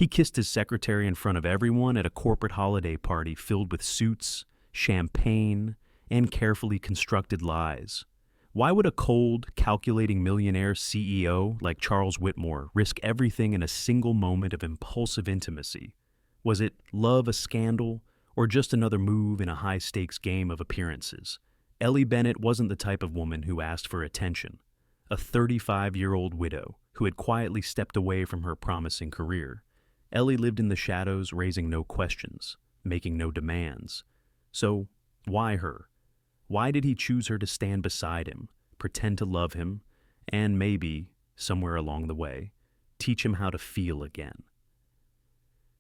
He kissed his secretary in front of everyone at a corporate holiday party filled with suits, champagne, and carefully constructed lies. Why would a cold, calculating millionaire CEO like Charles Whitmore risk everything in a single moment of impulsive intimacy? Was it love a scandal, or just another move in a high-stakes game of appearances? Ellie Bennett wasn't the type of woman who asked for attention. A 35-year-old widow who had quietly stepped away from her promising career. Ellie lived in the shadows, raising no questions, making no demands. So, why her? Why did he choose her to stand beside him, pretend to love him, and maybe, somewhere along the way, teach him how to feel again?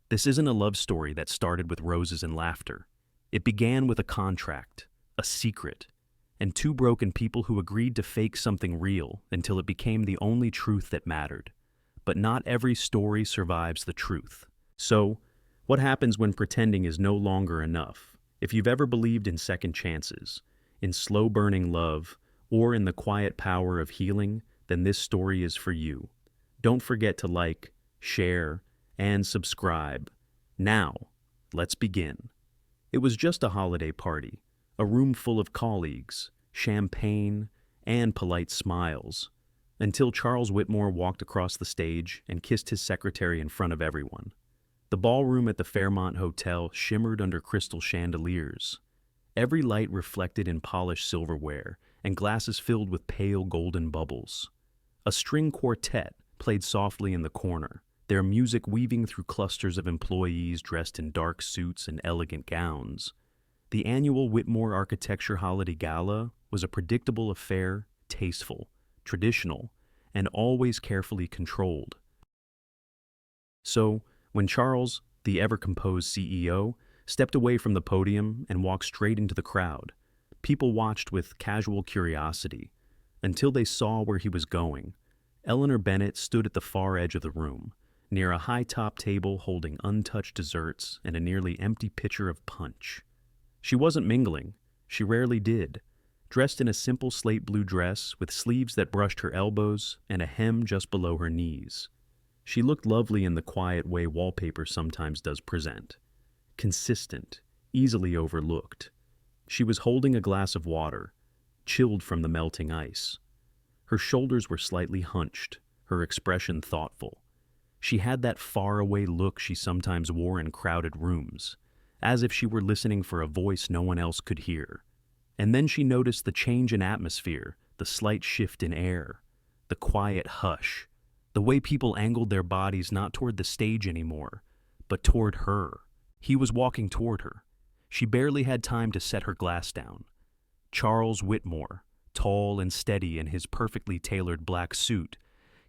This isn't a love story that started with roses and laughter. It began with a contract, a secret, and two broken people who agreed to fake something real until it became the only truth that mattered. But not every story survives the truth. So, what happens when pretending is no longer enough? If you've ever believed in second chances, in slow-burning love, or in the quiet power of healing, then this story is for you. Don't forget to like, share, and subscribe. Now, let's begin. It was just a holiday party, a room full of colleagues, champagne, and polite smiles, until Charles Whitmore walked across the stage and kissed his secretary in front of everyone. The ballroom at the Fairmont Hotel shimmered under crystal chandeliers, every light reflected in polished silverware and glasses filled with pale golden bubbles. A string quartet played softly in the corner, their music weaving through clusters of employees dressed in dark suits and elegant gowns. The annual Whitmore Architecture Holiday Gala was a predictable affair, tasteful, traditional, and always carefully controlled. So, when Charles, the ever-composed CEO, stepped away from the podium and walked straight into the crowd, people watched with casual curiosity until they saw where he was going. Eleanor Bennett stood at the far edge of the room, near a high-top table holding untouched desserts and a nearly empty pitcher of punch. She wasn't mingling. She rarely did. Dressed in a simple slate blue dress with sleeves that brushed her elbows and a hem just below her knees. She looked lovely in the quiet way wallpaper sometimes does present. Consistent, easily overlooked. She was holding a glass of water, chilled from the melting ice. Her shoulders were slightly hunched, her expression thoughtful. She had that faraway look she sometimes wore in crowded rooms, as if she were listening for a voice no one else could hear. And then she noticed the change in atmosphere, the slight shift in air, the quiet hush, the way people angled their bodies not toward the stage anymore, but toward her. He was walking toward her. She barely had time to set her glass down. Charles Whitmore, tall and steady in his perfectly tailored black suit,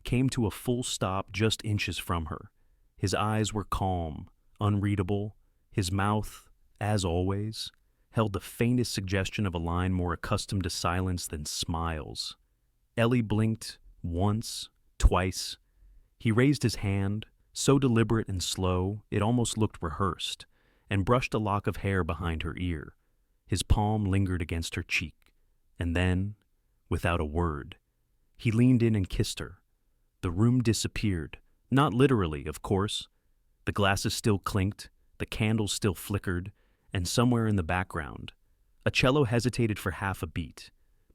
came to a full stop just inches from her. His eyes were calm, unreadable. His mouth, as always, held the faintest suggestion of a line more accustomed to silence than smiles. Ellie blinked once, twice. He raised his hand, so deliberate and slow it almost looked rehearsed, and brushed a lock of hair behind her ear. His palm lingered against her cheek, and then, without a word, he leaned in and kissed her. The room disappeared, not literally, of course. The glasses still clinked, the candles still flickered, and somewhere in the background, a cello hesitated for half a beat.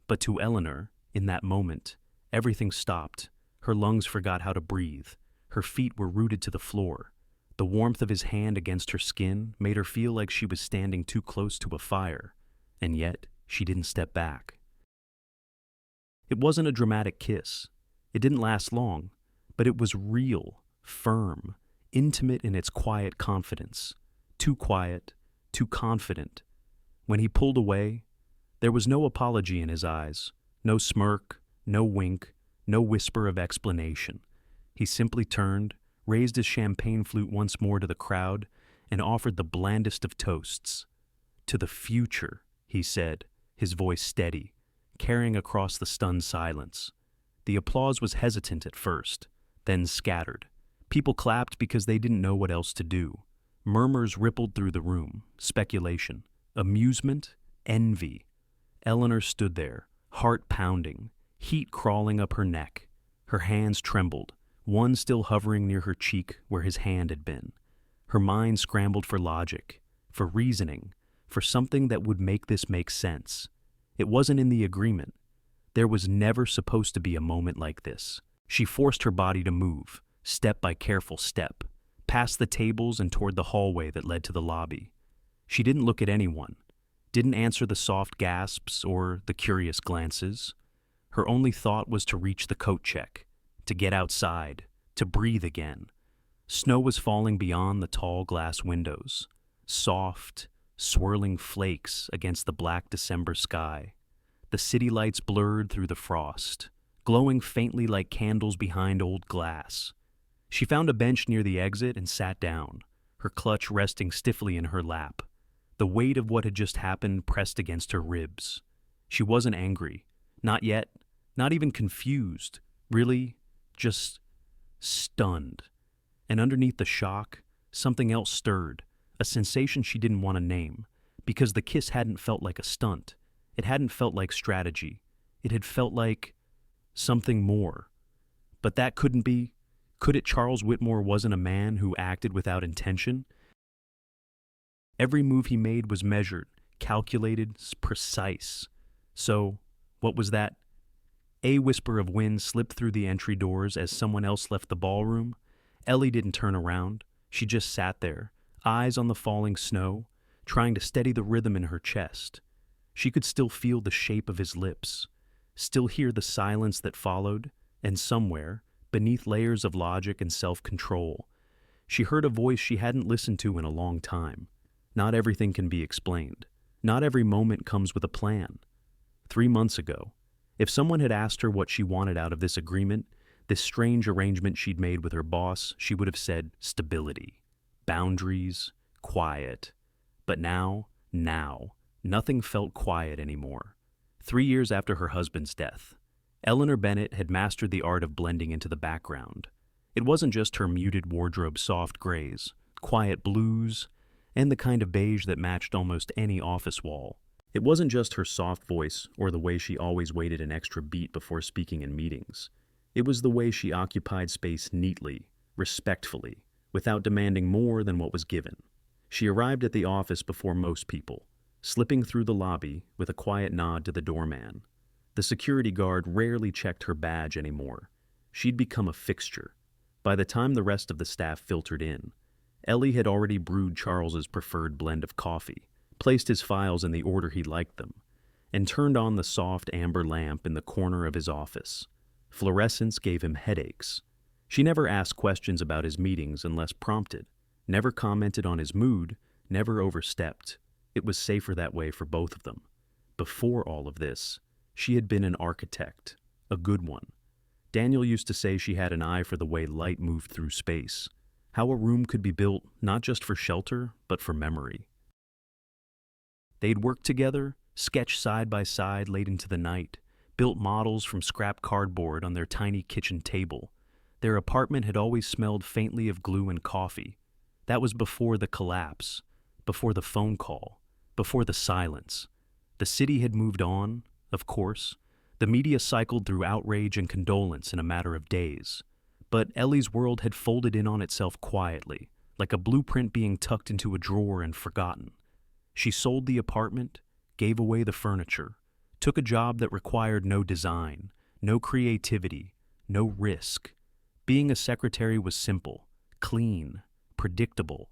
But to Eleanor, in that moment, everything stopped. Her lungs forgot how to breathe. Her feet were rooted to the floor. The warmth of his hand against her skin made her feel like she was standing too close to a fire, and yet she didn't step back. It wasn't a dramatic kiss. It didn't last long, but it was real, firm, intimate in its quiet confidence. Too quiet, too confident. When he pulled away, there was no apology in his eyes, no smirk, no wink, no whisper of explanation. He simply turned, raised his champagne flute once more to the crowd, and offered the blandest of toasts. "To the future," he said, his voice steady, carrying across the stunned silence. The applause was hesitant at first, then scattered. People clapped because they didn't know what else to do. Murmurs rippled through the room, speculation, amusement, envy. Eleanor stood there, heart pounding, heat crawling up her neck. Her hands trembled, one still hovering near her cheek where his hand had been. Her mind scrambled for logic, for reasoning, for something that would make this make sense. It wasn't in the agreement. There was never supposed to be a moment like this. She forced her body to move, step by careful step, past the tables and toward the hallway that led to the lobby. She didn't look at anyone, didn't answer the soft gasps or the curious glances. Her only thought was to reach the coat check, to get outside, to breathe again. Snow was falling beyond the tall glass windows, soft, swirling flakes against the black December sky. The city lights blurred through the frost, glowing faintly like candles behind old glass. She found a bench near the exit and sat down, her clutch resting stiffly in her lap. The weight of what had just happened pressed against her ribs. She wasn't angry, not yet, not even confused, really just stunned. And underneath the shock, something else stirred, a sensation she didn't want to name, because the kiss hadn't felt like a stunt. It hadn't felt like strategy. It had felt like something more. But that couldn't be. Could it? Charles Whitmore wasn't a man who acted without intention. Every move he made was measured, calculated, precise. So, what was that? A whisper of wind slipped through the entry doors as someone else left the ballroom. Ellie didn't turn around. She just sat there, eyes on the falling snow, trying to steady the rhythm in her chest. She could still feel the shape of his lips, still hear the silence that followed, and somewhere, beneath layers of logic and self-control, she heard a voice she hadn't listened to in a long time. Not everything can be explained. Not every moment comes with a plan. 3 months ago, if someone had asked her what she wanted out of this agreement, this strange arrangement she'd made with her boss, she would have said stability, boundaries, quiet. But now, nothing felt quiet anymore. 3 years after her husband's death, Eleanor Bennett had mastered the art of blending into the background. It wasn't just her muted wardrobe's soft grays, quiet blues, and the kind of beige that matched almost any office wall. It wasn't just her soft voice or the way she always waited an extra beat before speaking in meetings. It was the way she occupied space neatly, respectfully, without demanding more than what was given. She arrived at the office before most people, slipping through the lobby with a quiet nod to the doorman. The security guard rarely checked her badge anymore. She'd become a fixture. By the time the rest of the staff filtered in, Ellie had already brewed Charles's preferred blend of coffee, placed his files in the order he liked them, and turned on the soft amber lamp in the corner of his office. Fluorescence gave him headaches. She never asked questions about his meetings unless prompted, never commented on his mood, never overstepped. It was safer that way for both of them. Before all of this, she had been an architect, a good one. Daniel used to say she had an eye for the way light moved through space, how a room could be built not just for shelter, but for memory. They'd worked together, sketched side by side late into the night, built models from scrap cardboard on their tiny kitchen table. Their apartment had always smelled faintly of glue and coffee. That was before the collapse, before the phone call, before the silence. The city had moved on, of course. The media cycled through outrage and condolence in a matter of days. But Ellie's world had folded in on itself quietly, like a blueprint being tucked into a drawer and forgotten. She sold the apartment, gave away the furniture, took a job that required no design, no creativity, no risk. Being a secretary was simple, clean, predictable.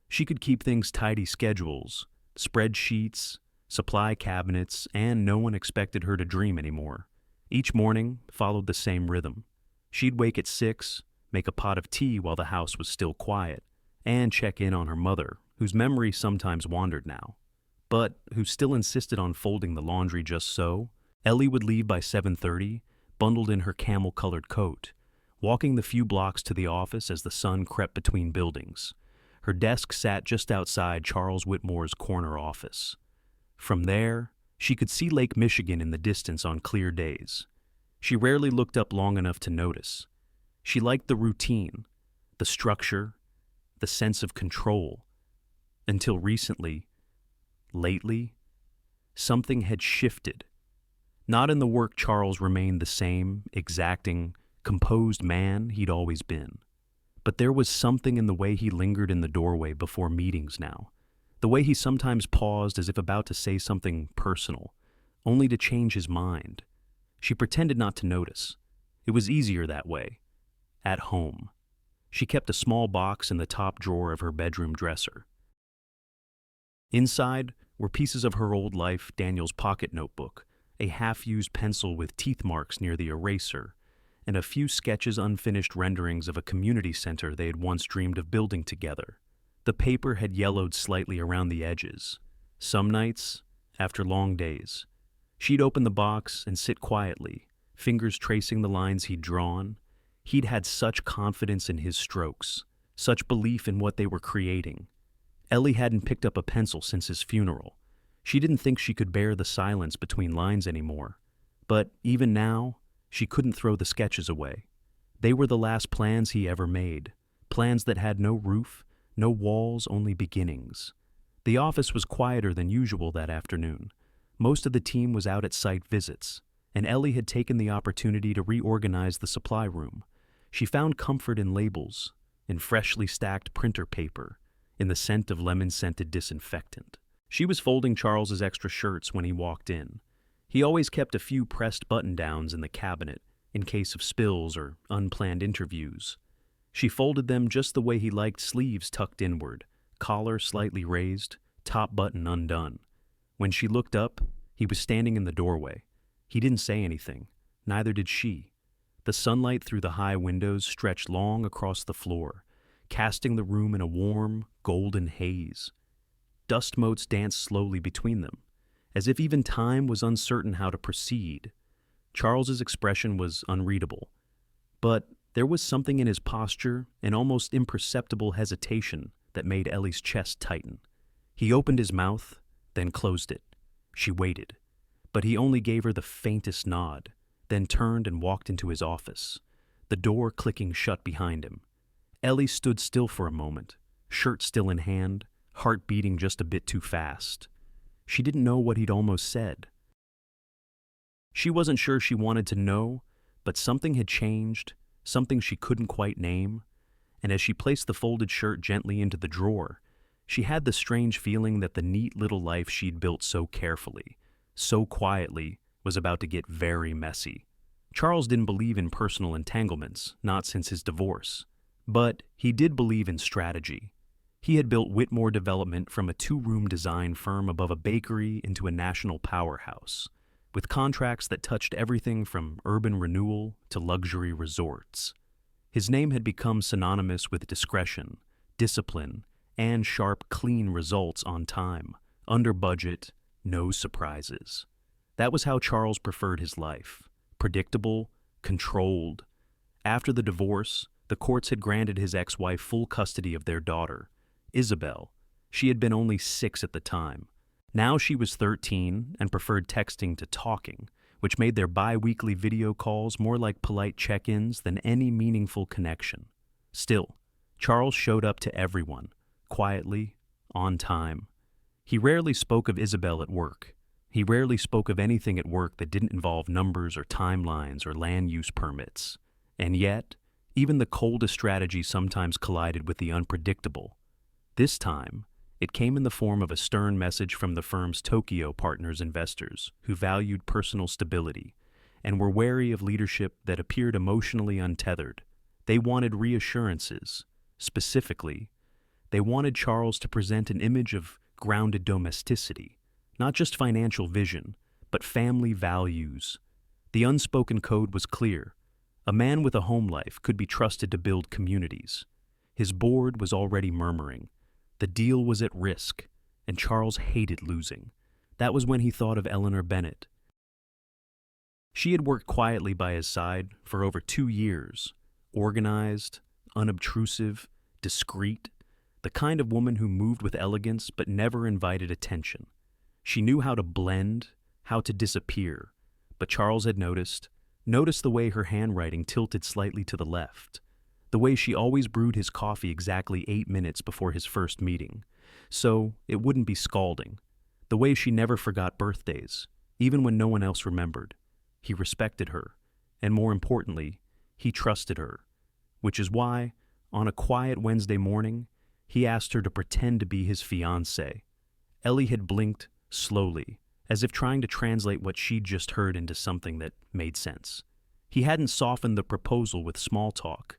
She could keep things tidy schedules, spreadsheets, supply cabinets, and no one expected her to dream anymore. Each morning followed the same rhythm. She'd wake at 6, make a pot of tea while the house was still quiet, and check in on her mother, whose memory sometimes wandered now, but who still insisted on folding the laundry just so. Ellie would leave by 7:30, bundled in her camel-colored coat, walking the few blocks to the office as the sun crept between buildings. Her desk sat just outside Charles Whitmore's corner office. From there, she could see Lake Michigan in the distance on clear days. She rarely looked up long enough to notice. She liked the routine, the structure, the sense of control. Until recently, lately, something had shifted. Not in the work. Charles remained the same, exacting, composed man he'd always been. But there was something in the way he lingered in the doorway before meetings now. The way he sometimes paused as if about to say something personal, only to change his mind. She pretended not to notice. It was easier that way. At home. She kept a small box in the top drawer of her bedroom dresser. Inside were pieces of her old life, Daniel's pocket notebook, a half-used pencil with teeth marks near the eraser, and a few sketches, unfinished renderings of a community center they had once dreamed of building together. The paper had yellowed slightly around the edges. Some nights, after long days, she'd open the box and sit quietly, fingers tracing the lines he'd drawn. He'd had such confidence in his strokes, such belief in what they were creating. Ellie hadn't picked up a pencil since his funeral. She didn't think she could bear the silence between lines anymore. But even now, she couldn't throw the sketches away. They were the last plans he ever made, plans that had no roof, no walls, only beginnings. The office was quieter than usual that afternoon. Most of the team was out at site visits, and Ellie had taken the opportunity to reorganize the supply room. She found comfort in labels, in freshly stacked printer paper, in the scent of lemon-scented disinfectant. She was folding Charles's extra shirts when he walked in. He always kept a few pressed button-downs in the cabinet, in case of spills or unplanned interviews. She folded them just the way he liked, sleeves tucked inward, collar slightly raised, top button undone. When she looked up, he was standing in the doorway. He didn't say anything, neither did she. The sunlight through the high windows stretched long across the floor, casting the room in a warm, golden haze. Dust motes danced slowly between them, as if even time was uncertain how to proceed. Charles's expression was unreadable, but there was something in his posture, an almost imperceptible hesitation that made Ellie's chest tighten. He opened his mouth, then closed it. She waited, but he only gave her the faintest nod, then turned and walked into his office, the door clicking shut behind him. Ellie stood still for a moment, shirt still in hand, heart beating just a bit too fast. She didn't know what he'd almost said. She wasn't sure she wanted to know, but something had changed, something she couldn't quite name, and as she placed the folded shirt gently into the drawer, she had the strange feeling that the neat little life she'd built so carefully, so quietly, was about to get very messy. Charles didn't believe in personal entanglements, not since his divorce, but he did believe in strategy. He had built Whitmore Development from a two-room design firm above a bakery into a national powerhouse, with contracts that touched everything from urban renewal to luxury resorts. His name had become synonymous with discretion, discipline, and sharp, clean results on time, under budget, no surprises. That was how Charles preferred his life, predictable, controlled. After the divorce, the courts had granted his ex-wife full custody of their daughter, Isabel. She had been only 6 at the time. Now she was 13 and preferred texting to talking, which made their bi-weekly video calls more like polite check-ins than any meaningful connection. Still, Charles showed up to everyone, quietly, on time. He rarely spoke of Isabel at work. He rarely spoke of anything at work that didn't involve numbers or timelines or land use permits. And yet, even the coldest strategy sometimes collided with the unpredictable. This time, it came in the form of a stern message from the firm's Tokyo Partners investors who valued personal stability and were wary of leadership that appeared emotionally untethered. They wanted reassurances. Specifically, they wanted Charles to present an image of grounded domesticity, not just financial vision, but family values. The unspoken code was clear. A man with a home life could be trusted to build communities. His board was already murmuring. The deal was at risk, and Charles hated losing. That was when he thought of Eleanor Bennett. She had worked quietly by his side for over 2 years, organized, unobtrusive, discreet, the kind of woman who moved with elegance but never invited attention. She knew how to blend, how to disappear, but Charles had noticed the way her handwriting tilted slightly to the left, the way she always brewed his coffee exactly 8 minutes before his first meeting, so it wouldn't be scalding, the way she never forgot birthdays, even when no one else remembered. He respected her, and more importantly, He trusted her, which is why, on a quiet Wednesday morning, he asked her to pretend to be his fiancée. Ellie had blinked slowly, as if trying to translate what she'd just heard into something that made sense. He hadn't softened the proposal with small talk.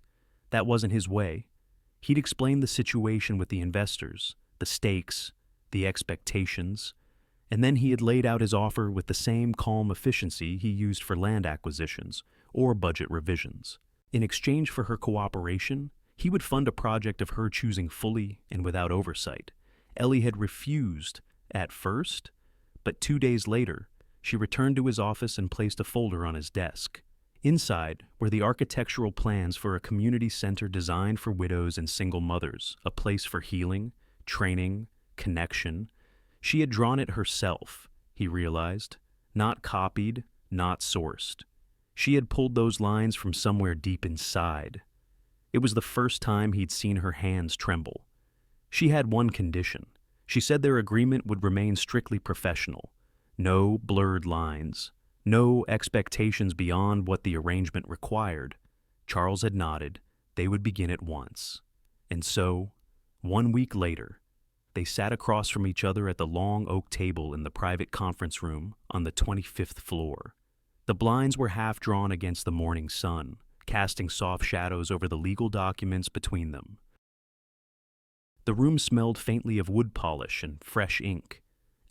That wasn't his way. He'd explained the situation with the investors, the stakes, the expectations, and then he had laid out his offer with the same calm efficiency he used for land acquisitions or budget revisions. In exchange for her cooperation, he would fund a project of her choosing fully and without oversight. Ellie had refused at first, but 2 days later, she returned to his office and placed a folder on his desk. Inside were the architectural plans for a community center designed for widows and single mothers, a place for healing, training, connection. She had drawn it herself, he realized, not copied, not sourced. She had pulled those lines from somewhere deep inside. It was the first time he'd seen her hands tremble. She had one condition. She said their agreement would remain strictly professional. No blurred lines. No expectations beyond what the arrangement required. Charles had nodded. They would begin at once. And so, 1 week later, they sat across from each other at the long oak table in the private conference room on the 25th floor. The blinds were half drawn against the morning sun, casting soft shadows over the legal documents between them. The room smelled faintly of wood polish and fresh ink.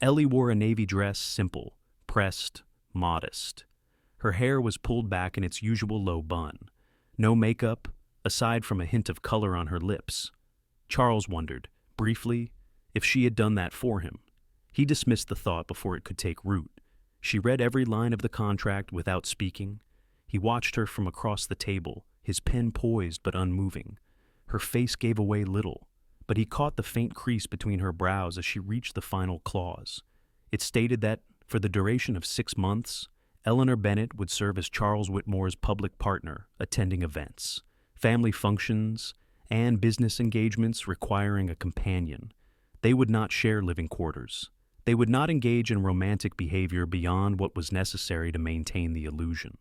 Ellie wore a navy dress, simple, pressed, modest. Her hair was pulled back in its usual low bun. No makeup, aside from a hint of color on her lips. Charles wondered, briefly, if she had done that for him. He dismissed the thought before it could take root. She read every line of the contract without speaking. He watched her from across the table, his pen poised but unmoving. Her face gave away little, but he caught the faint crease between her brows as she reached the final clause. It stated that, for the duration of 6 months, Eleanor Bennett would serve as Charles Whitmore's public partner, attending events, family functions, and business engagements requiring a companion. They would not share living quarters. They would not engage in romantic behavior beyond what was necessary to maintain the illusion.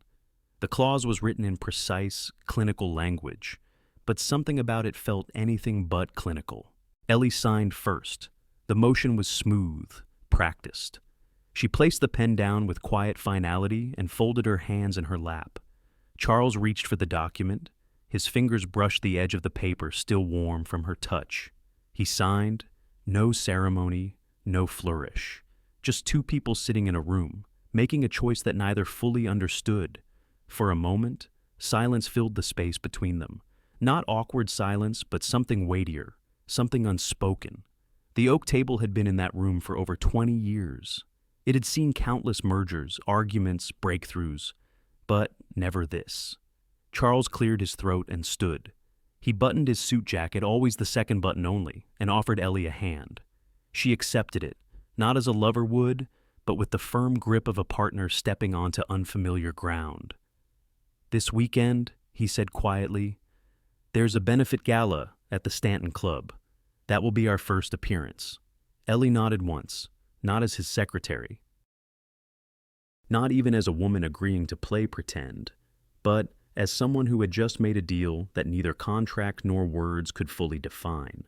The clause was written in precise, clinical language, but something about it felt anything but clinical. Ellie signed first. The motion was smooth, practiced. She placed the pen down with quiet finality and folded her hands in her lap. Charles reached for the document. His fingers brushed the edge of the paper, still warm from her touch. He signed. No ceremony, no flourish. Just two people sitting in a room, making a choice that neither fully understood. For a moment, silence filled the space between them. Not awkward silence, but something weightier, something unspoken. The oak table had been in that room for over 20 years. It had seen countless mergers, arguments, breakthroughs, but never this. Charles cleared his throat and stood. He buttoned his suit jacket, always the second button only, and offered Ellie a hand. She accepted it, not as a lover would, but with the firm grip of a partner stepping onto unfamiliar ground. "This weekend," he said quietly, "there's a benefit gala at the Stanton Club. That will be our first appearance." Ellie nodded once, not as his secretary, not even as a woman agreeing to play pretend, but as someone who had just made a deal that neither contract nor words could fully define.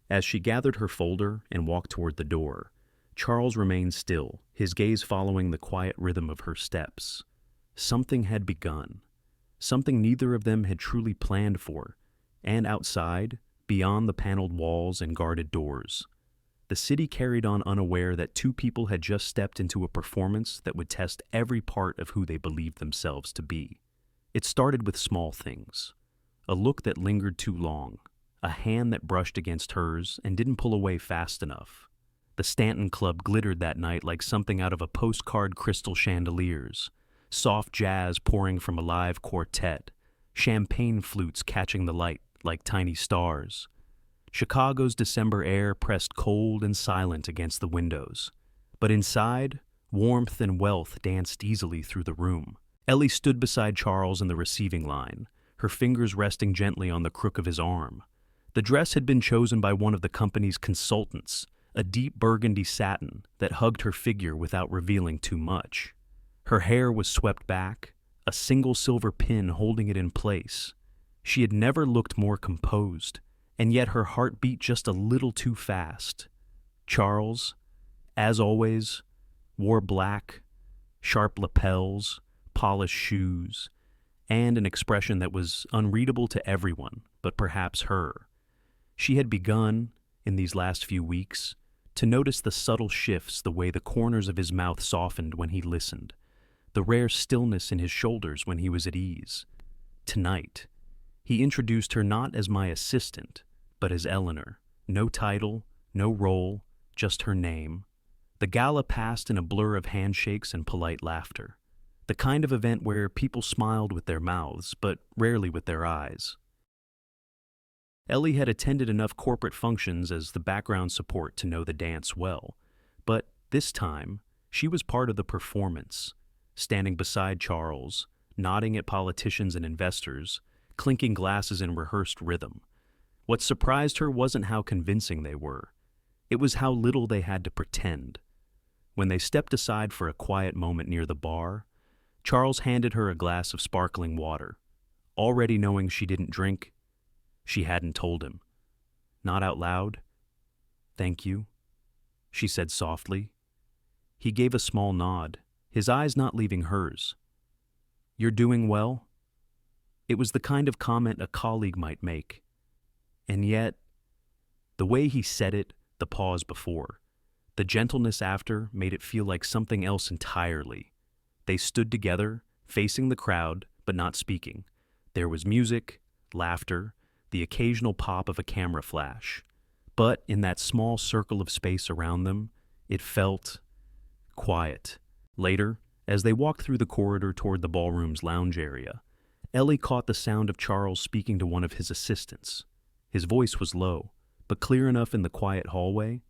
As she gathered her folder and walked toward the door, Charles remained still, his gaze following the quiet rhythm of her steps. Something had begun, something neither of them had truly planned for, and outside, beyond the paneled walls and guarded doors, the city carried on unaware that two people had just stepped into a performance that would test every part of who they believed themselves to be. It started with small things. A look that lingered too long, a hand that brushed against hers and didn't pull away fast enough. The Stanton Club glittered that night like something out of a postcard crystal chandeliers, soft jazz pouring from a live quartet, champagne flutes catching the light like tiny stars. Chicago's December air pressed cold and silent against the windows. But inside, warmth and wealth danced easily through the room. Ellie stood beside Charles in the receiving line, her fingers resting gently on the crook of his arm. The dress had been chosen by one of the company's consultants, a deep burgundy satin that hugged her figure without revealing too much. Her hair was swept back, a single silver pin holding it in place. She had never looked more composed, and yet her heart beat just a little too fast. Charles, as always, wore black, sharp lapels, polished shoes, and an expression that was unreadable to everyone, but perhaps her. She had begun, in these last few weeks, to notice the subtle shifts, the way the corners of his mouth softened when he listened, the rare stillness in his shoulders when he was at ease. Tonight, he introduced her not as my assistant, but as Eleanor. No title, no role, just her name. The gala passed in a blur of handshakes and polite laughter, the kind of event where people smiled with their mouths, but rarely with their eyes. Ellie had attended enough corporate functions as the background support to know the dance well, but this time, she was part of the performance, standing beside Charles, nodding at politicians and investors, clinking glasses in rehearsed rhythm. What surprised her wasn't how convincing they were. It was how little they had to pretend. When they stepped aside for a quiet moment near the bar, Charles handed her a glass of sparkling water. Already knowing she didn't drink, she hadn't told him. Not out loud. "Thank you," she said softly. He gave a small nod, his eyes not leaving hers. "You're doing well?" It was the kind of comment a colleague might make. And yet, the way he said it, the pause before, the gentleness after made it feel like something else entirely. They stood together, facing the crowd, but not speaking. There was music, laughter, the occasional pop of a camera flash. But in that small circle of space around them, it felt quiet. Later, as they walked through the corridor toward the ballroom's lounge area, Ellie caught the sound of Charles speaking to one of his assistants. His voice was low, but clear enough in the quiet hallway.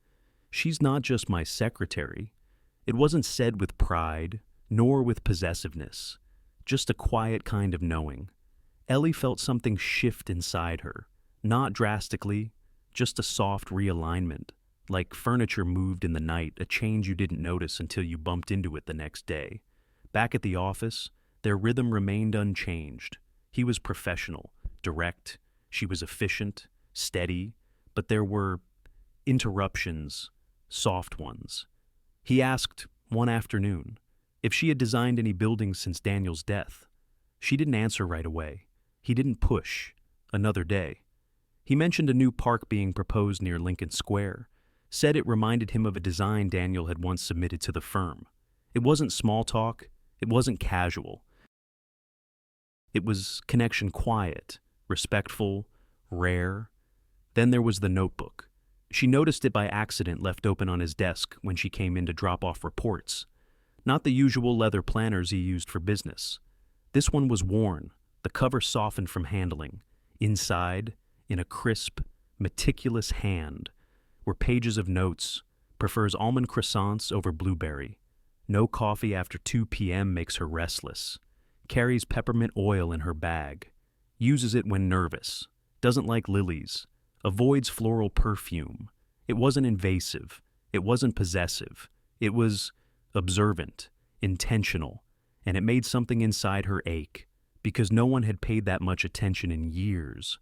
"She's not just my secretary." It wasn't said with pride, nor with possessiveness, just a quiet kind of knowing. Ellie felt something shift inside her, not drastically, just a soft realignment, like furniture moved in the night, a change you didn't notice until you bumped into it the next day. Back at the office, their rhythm remained unchanged. He was professional, direct, she was efficient, steady, but there were interruptions, soft ones. He asked, one afternoon, if she had designed any buildings since Daniel's death. She didn't answer right away. He didn't push. Another day. He mentioned a new park being proposed near Lincoln Square, said it reminded him of a design Daniel had once submitted to the firm. It wasn't small talk, it wasn't casual. It was connection quiet, respectful, rare. Then there was the notebook. She noticed it by accident left open on his desk when she came in to drop off reports. Not the usual leather planners he used for business. This one was worn, the cover softened from handling. Inside, in a crisp, meticulous hand, were pages of notes. Prefers almond croissants over blueberry. No coffee after 2 p.m. makes her restless. Carries peppermint oil in her bag. Uses it when nervous. Doesn't like lilies. Avoids floral perfume. It wasn't invasive. It wasn't possessive. It was observant, intentional, and it made something inside her ache, because no one had paid that much attention in years.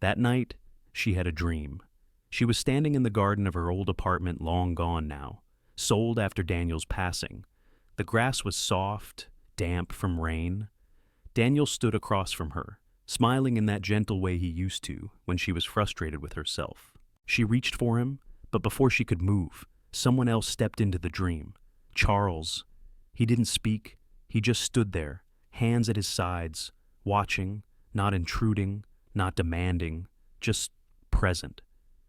That night, she had a dream. She was standing in the garden of her old apartment, long gone now, sold after Daniel's passing. The grass was soft, damp from rain. Daniel stood across from her, smiling in that gentle way he used to when she was frustrated with herself. She reached for him, but before she could move, someone else stepped into the dream. Charles. He didn't speak. He just stood there, hands at his sides, watching, not intruding, not demanding, just present.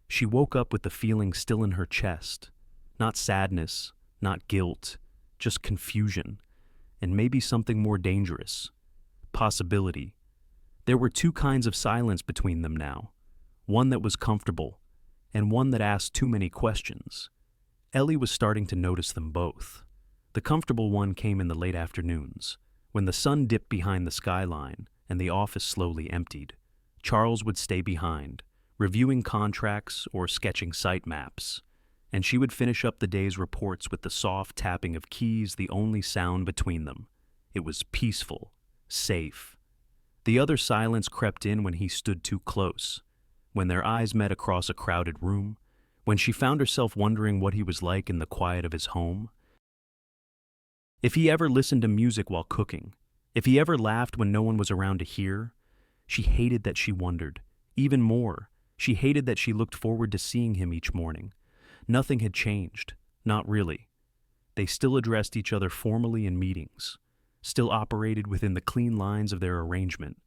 She woke up with the feeling still in her chest. Not sadness, not guilt, just confusion, and maybe something more dangerous. Possibility. There were two kinds of silence between them now, one that was comfortable, and one that asked too many questions. Ellie was starting to notice them both. The comfortable one came in the late afternoons, when the sun dipped behind the skyline and the office slowly emptied. Charles would stay behind, reviewing contracts or sketching site maps, and she would finish up the day's reports with the soft tapping of keys, the only sound between them. It was peaceful, safe. The other silence crept in when he stood too close, when their eyes met across a crowded room, when she found herself wondering what he was like in the quiet of his home. If he ever listened to music while cooking, if he ever laughed when no one was around to hear, she hated that she wondered. Even more, she hated that she looked forward to seeing him each morning. Nothing had changed, not really. They still addressed each other formally in meetings, still operated within the clean lines of their arrangement.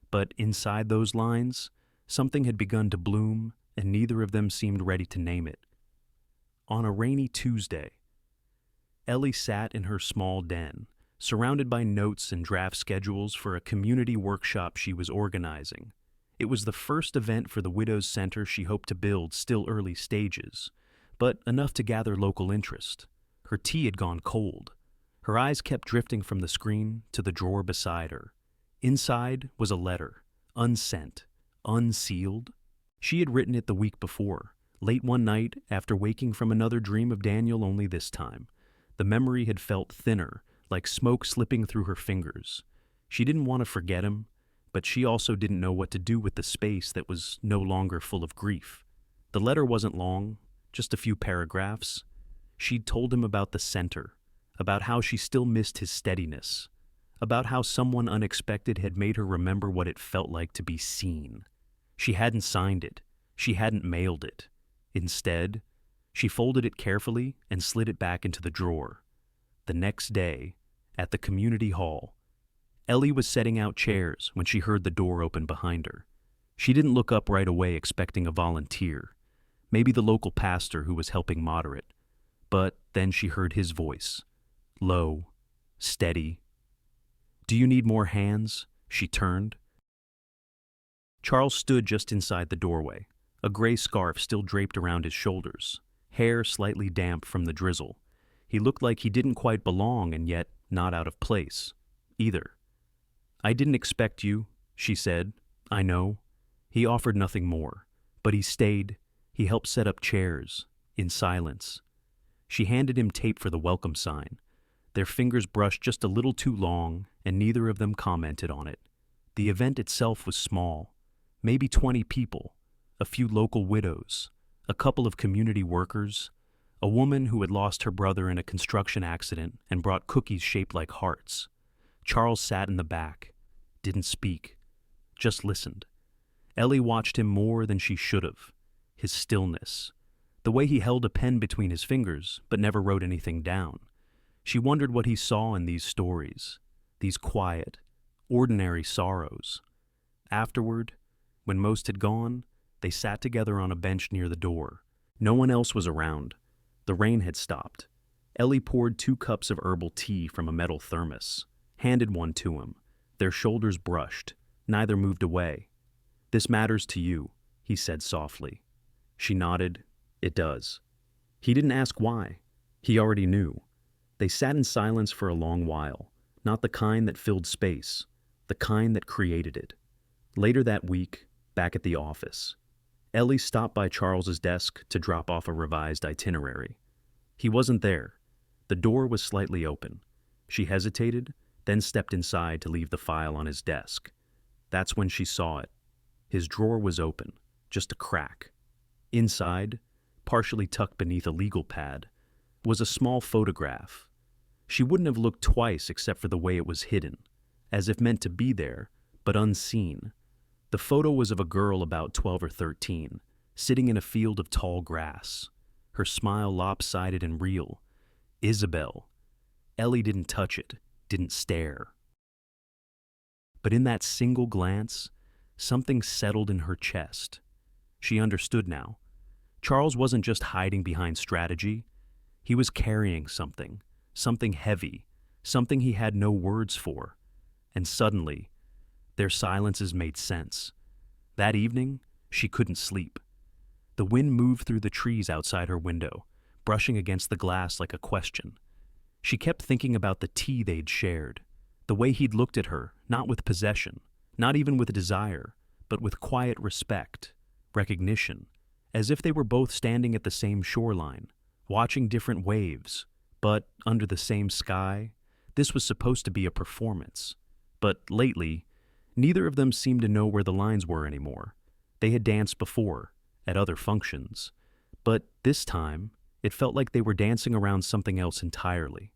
But inside those lines, something had begun to bloom, and neither of them seemed ready to name it. On a rainy Tuesday, Ellie sat in her small den, surrounded by notes and draft schedules for a community workshop she was organizing. It was the first event for the Widows' Center she hoped to build, still early stages, but enough to gather local interest. Her tea had gone cold. Her eyes kept drifting from the screen to the drawer beside her. Inside was a letter, unsent, unsealed. She had written it the week before, late one night after waking from another dream of Daniel, only this time. The memory had felt thinner, like smoke slipping through her fingers. She didn't want to forget him, but she also didn't know what to do with the space that was no longer full of grief. The letter wasn't long, just a few paragraphs. She'd told him about the center, about how she still missed his steadiness, about how someone unexpected had made her remember what it felt like to be seen. She hadn't signed it. She hadn't mailed it. Instead, she folded it carefully and slid it back into the drawer. The next day, at the community hall, Ellie was setting out chairs when she heard the door open behind her. She didn't look up right away expecting a volunteer, maybe the local pastor who was helping moderate. But then she heard his voice, low, steady. "Do you need more hands?" She turned. Charles stood just inside the doorway, a gray scarf still draped around his shoulders, hair slightly damp from the drizzle. He looked like he didn't quite belong and yet not out of place, either. "I didn't expect you," she said. "I know." He offered nothing more, but he stayed. He helped set up chairs, in silence. She handed him tape for the welcome sign. Their fingers brushed just a little too long, and neither of them commented on it. The event itself was small, maybe 20 people, a few local widows, a couple of community workers, a woman who had lost her brother in a construction accident and brought cookies shaped like hearts. Charles sat in the back, didn't speak, just listened. Ellie watched him more than she should have. His stillness, the way he held a pen between his fingers but never wrote anything down. She wondered what he saw in these stories, these quiet, ordinary sorrows. Afterward, when most had gone, they sat together on a bench near the door. No one else was around. The rain had stopped. Ellie poured 2 cups of herbal tea from a metal thermos, handed one to him. Their shoulders brushed. Neither moved away. "This matters to you," he said softly. She nodded. "It does." He didn't ask why. He already knew. They sat in silence for a long while, not the kind that filled space, the kind that created it. Later that week, back at the office, Ellie stopped by Charles's desk to drop off a revised itinerary. He wasn't there. The door was slightly open. She hesitated, then stepped inside to leave the file on his desk. That's when she saw it. His drawer was open, just a crack. Inside, partially tucked beneath a legal pad, was a small photograph. She wouldn't have looked twice except for the way it was hidden, as if meant to be there, but unseen. The photo was of a girl about 12 or 13, sitting in a field of tall grass, her smile lopsided and real. Isabel. Ellie didn't touch it, didn't stare. But in that single glance, something settled in her chest. She understood now. Charles wasn't just hiding behind strategy. He was carrying something heavy, something he had no words for. And suddenly, their silences made sense. That evening, she couldn't sleep. The wind moved through the trees outside her window, brushing against the glass like a question. She kept thinking about the tea they'd shared, the way he'd looked at her, not with possession, not even with desire, but with quiet respect, recognition, as if they were both standing at the same shoreline, watching different waves, but under the same sky. This was supposed to be a performance, but lately, neither of them seemed to know where the lines were anymore. They had danced before, at other functions, but this time, it felt like they were dancing around something else entirely.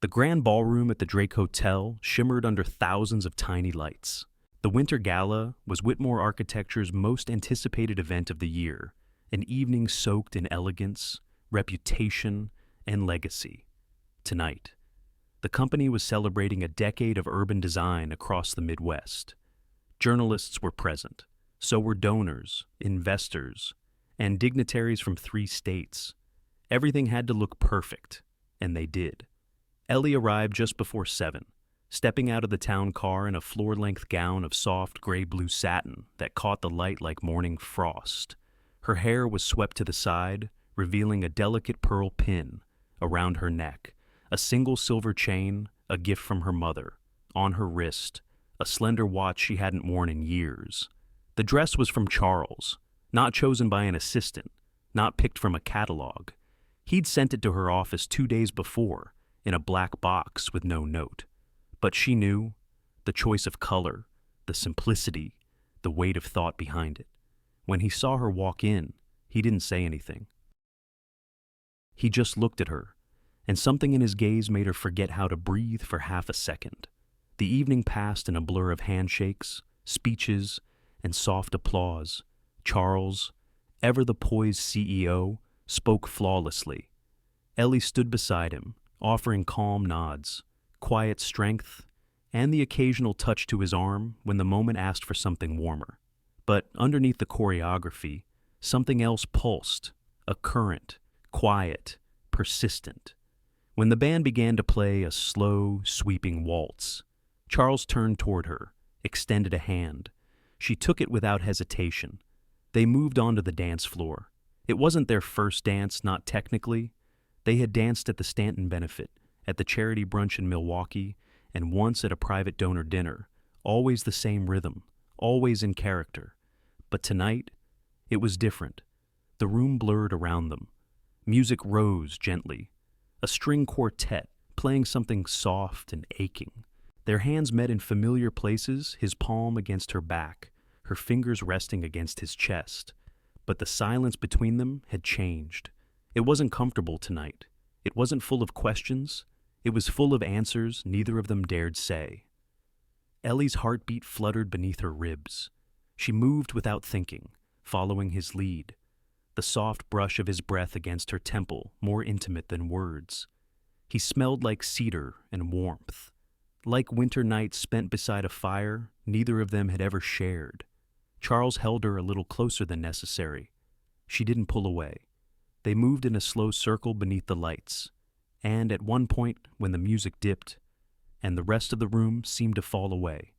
The grand ballroom at the Drake Hotel shimmered under thousands of tiny lights. The Winter Gala was Whitmore Architecture's most anticipated event of the year, an evening soaked in elegance, reputation, and legacy. Tonight, the company was celebrating a decade of urban design across the Midwest. Journalists were present, so were donors, investors, and dignitaries from 3 states. Everything had to look perfect, and they did. Ellie arrived just before 7, stepping out of the town car in a floor-length gown of soft gray-blue satin that caught the light like morning frost. Her hair was swept to the side, revealing a delicate pearl pin around her neck, a single silver chain, a gift from her mother. On her wrist, a slender watch she hadn't worn in years. The dress was from Charles, not chosen by an assistant, not picked from a catalog. He'd sent it to her office 2 days before, in a black box with no note. But she knew the choice of color, the simplicity, the weight of thought behind it. When he saw her walk in, he didn't say anything. He just looked at her, and something in his gaze made her forget how to breathe for half a second. The evening passed in a blur of handshakes, speeches, and soft applause. Charles, ever the poised CEO, spoke flawlessly. Ellie stood beside him, offering calm nods, quiet strength, and the occasional touch to his arm when the moment asked for something warmer. But underneath the choreography, something else pulsed, a current, quiet, persistent. When the band began to play a slow, sweeping waltz, Charles turned toward her, extended a hand. She took it without hesitation. They moved onto the dance floor. It wasn't their first dance, not technically. They had danced at the Stanton benefit, at the charity brunch in Milwaukee, and once at a private donor dinner, always the same rhythm, always in character. But tonight, it was different. The room blurred around them. Music rose gently. A string quartet playing something soft and aching. Their hands met in familiar places, his palm against her back, her fingers resting against his chest. But the silence between them had changed. It wasn't comfortable tonight. It wasn't full of questions. It was full of answers neither of them dared say. Ellie's heartbeat fluttered beneath her ribs. She moved without thinking, following his lead. The soft brush of his breath against her temple, more intimate than words. He smelled like cedar and warmth. Like winter nights spent beside a fire neither of them had ever shared. Charles held her a little closer than necessary. She didn't pull away. They moved in a slow circle beneath the lights, and at one point, when the music dipped, and the rest of the room seemed to fall away,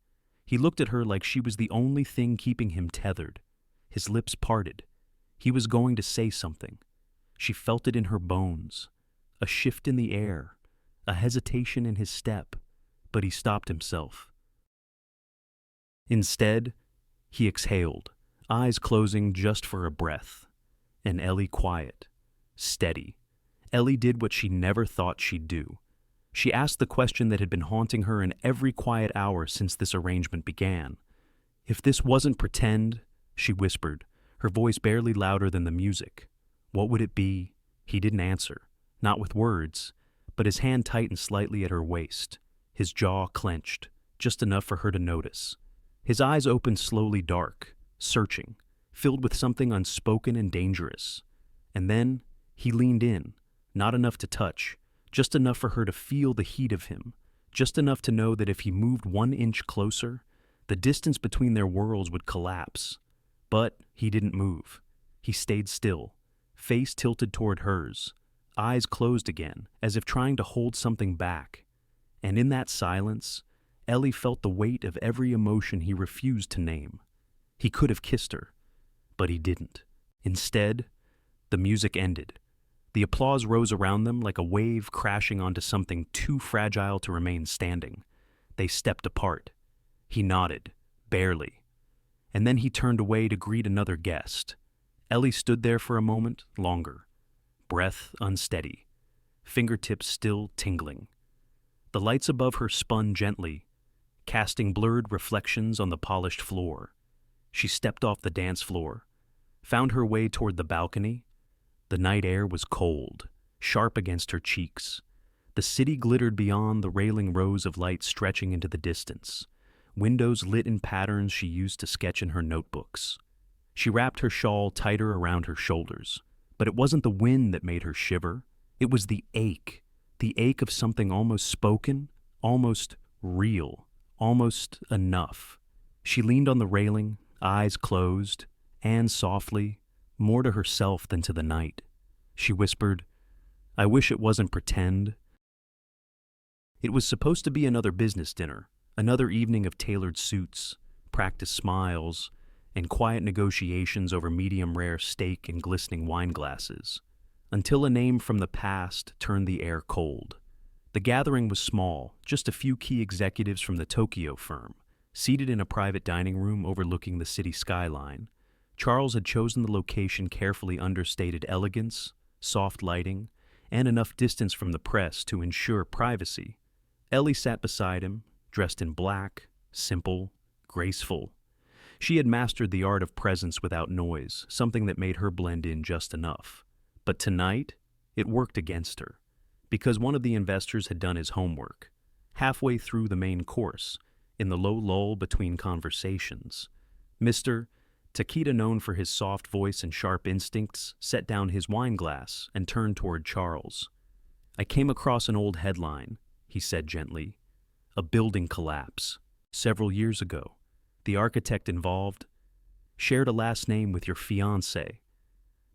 he looked at her like she was the only thing keeping him tethered. His lips parted. He was going to say something. She felt it in her bones, a shift in the air, a hesitation in his step, but he stopped himself. Instead, he exhaled, eyes closing just for a breath, and Ellie quiet, steady. Ellie did what she never thought she'd do. She asked the question that had been haunting her in every quiet hour since this arrangement began. If this wasn't pretend, she whispered, her voice barely louder than the music, what would it be? He didn't answer, not with words, but his hand tightened slightly at her waist. His jaw clenched, just enough for her to notice. His eyes opened slowly dark, searching, filled with something unspoken and dangerous. And then he leaned in, not enough to touch, just enough for her to feel the heat of him, just enough to know that if he moved 1 inch closer, the distance between their worlds would collapse. But he didn't move. He stayed still, face tilted toward hers, eyes closed again, as if trying to hold something back. And in that silence, Ellie felt the weight of every emotion he refused to name. He could have kissed her, but he didn't. Instead, the music ended. The applause rose around them like a wave crashing onto something too fragile to remain standing. They stepped apart. He nodded, barely. And then he turned away to greet another guest. Ellie stood there for a moment longer, breath unsteady, fingertips still tingling. The lights above her spun gently, casting blurred reflections on the polished floor. She stepped off the dance floor, found her way toward the balcony. The night air was cold, sharp against her cheeks. The city glittered beyond the railing rows of light stretching into the distance, windows lit in patterns she used to sketch in her notebooks. She wrapped her shawl tighter around her shoulders, but it wasn't the wind that made her shiver. It was the ache of something almost spoken, almost real, almost enough. She leaned on the railing, eyes closed, and softly, more to herself than to the night, she whispered, "I wish it wasn't pretend." It was supposed to be another business dinner, another evening of tailored suits, practiced smiles, and quiet negotiations over medium-rare steak and glistening wine glasses, until a name from the past turned the air cold. The gathering was small, just a few key executives from the Tokyo firm, seated in a private dining room overlooking the city skyline. Charles had chosen the location carefully understated elegance, soft lighting, and enough distance from the press to ensure privacy. Ellie sat beside him, dressed in black, simple, graceful. She had mastered the art of presence without noise, something that made her blend in just enough. But tonight, it worked against her, because one of the investors had done his homework. Halfway through the main course, in the low lull between conversations, Mr. Takeda, known for his soft voice and sharp instincts, set down his wine glass and turned toward Charles. "I came across an old headline," he said gently. "A building collapse. Several years ago. The architect involved shared a last name with your fiancé."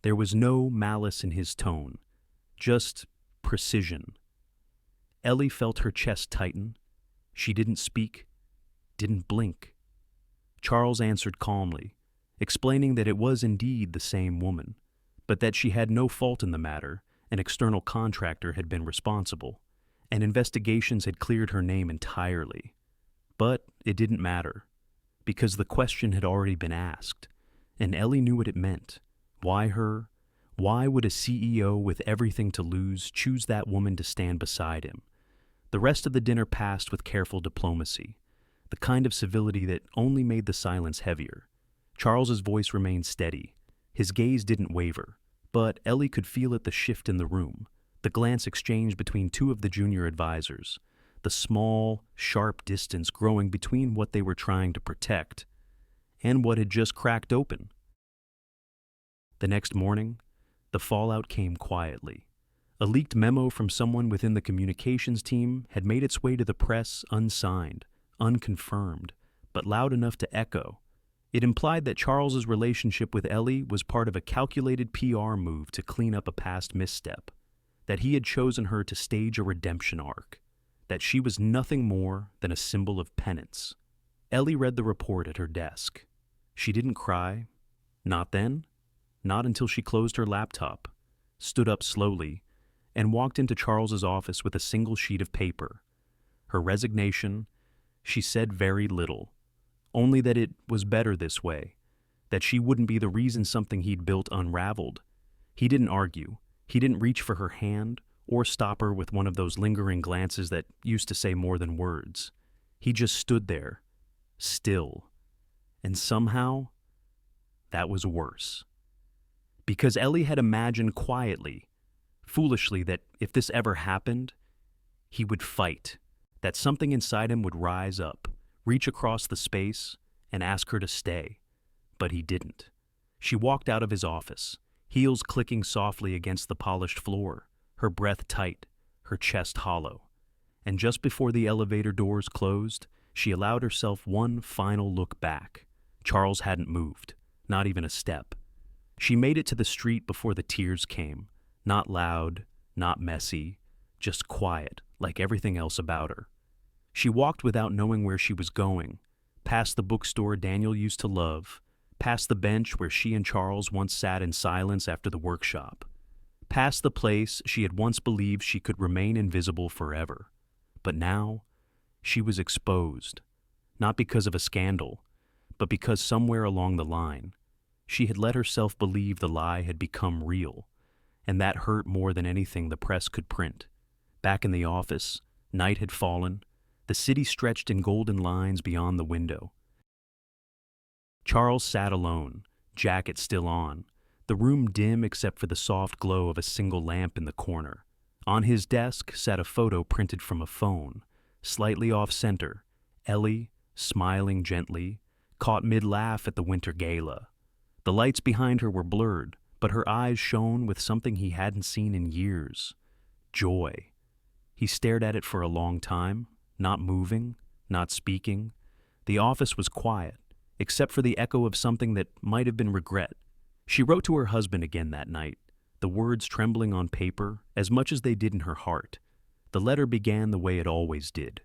There was no malice in his tone, just precision. Ellie felt her chest tighten. She didn't speak, didn't blink. Charles answered calmly, explaining that it was indeed the same woman, but that she had no fault in the matter. An external contractor had been responsible, and investigations had cleared her name entirely. But it didn't matter, because the question had already been asked, and Ellie knew what it meant. Why her? Why would a CEO with everything to lose choose that woman to stand beside him? The rest of the dinner passed with careful diplomacy, the kind of civility that only made the silence heavier. Charles's voice remained steady. His gaze didn't waver, but Ellie could feel it, the shift in the room, the glance exchanged between two of the junior advisors, the small, sharp distance growing between what they were trying to protect and what had just cracked open. The next morning, the fallout came quietly. A leaked memo from someone within the communications team had made its way to the press unsigned, unconfirmed, but loud enough to echo. It implied that Charles's relationship with Ellie was part of a calculated PR move to clean up a past misstep, that he had chosen her to stage a redemption arc, that she was nothing more than a symbol of penance. Ellie read the report at her desk. She didn't cry. Not then. Not until she closed her laptop, stood up slowly, and walked into Charles's office with a single sheet of paper. Her resignation. She said very little, only that it was better this way, that she wouldn't be the reason something he'd built unraveled. He didn't argue. He didn't reach for her hand or stop her with one of those lingering glances that used to say more than words. He just stood there, still. And somehow, that was worse. Because Ellie had imagined quietly, foolishly, that if this ever happened, he would fight, that something inside him would rise up, reach across the space, and ask her to stay. But he didn't. She walked out of his office, heels clicking softly against the polished floor, her breath tight, her chest hollow. And just before the elevator doors closed, she allowed herself one final look back. Charles hadn't moved, not even a step. She made it to the street before the tears came, not loud, not messy, just quiet, like everything else about her. She walked without knowing where she was going, past the bookstore Daniel used to love, past the bench where she and Charles once sat in silence after the workshop, past the place she had once believed she could remain invisible forever. But now, she was exposed, not because of a scandal, but because somewhere along the line, she had let herself believe the lie had become real, and that hurt more than anything the press could print. Back in the office, night had fallen, The city stretched in golden lines beyond the window. Charles sat alone, jacket still on, the room dim except for the soft glow of a single lamp in the corner. On his desk sat a photo printed from a phone, slightly off-center, Ellie, smiling gently, caught mid-laugh at the winter gala. The lights behind her were blurred, but her eyes shone with something he hadn't seen in years. Joy. He stared at it for a long time, not moving, not speaking. The office was quiet, except for the echo of something that might have been regret. She wrote to her husband again that night, the words trembling on paper as much as they did in her heart. The letter began the way it always did.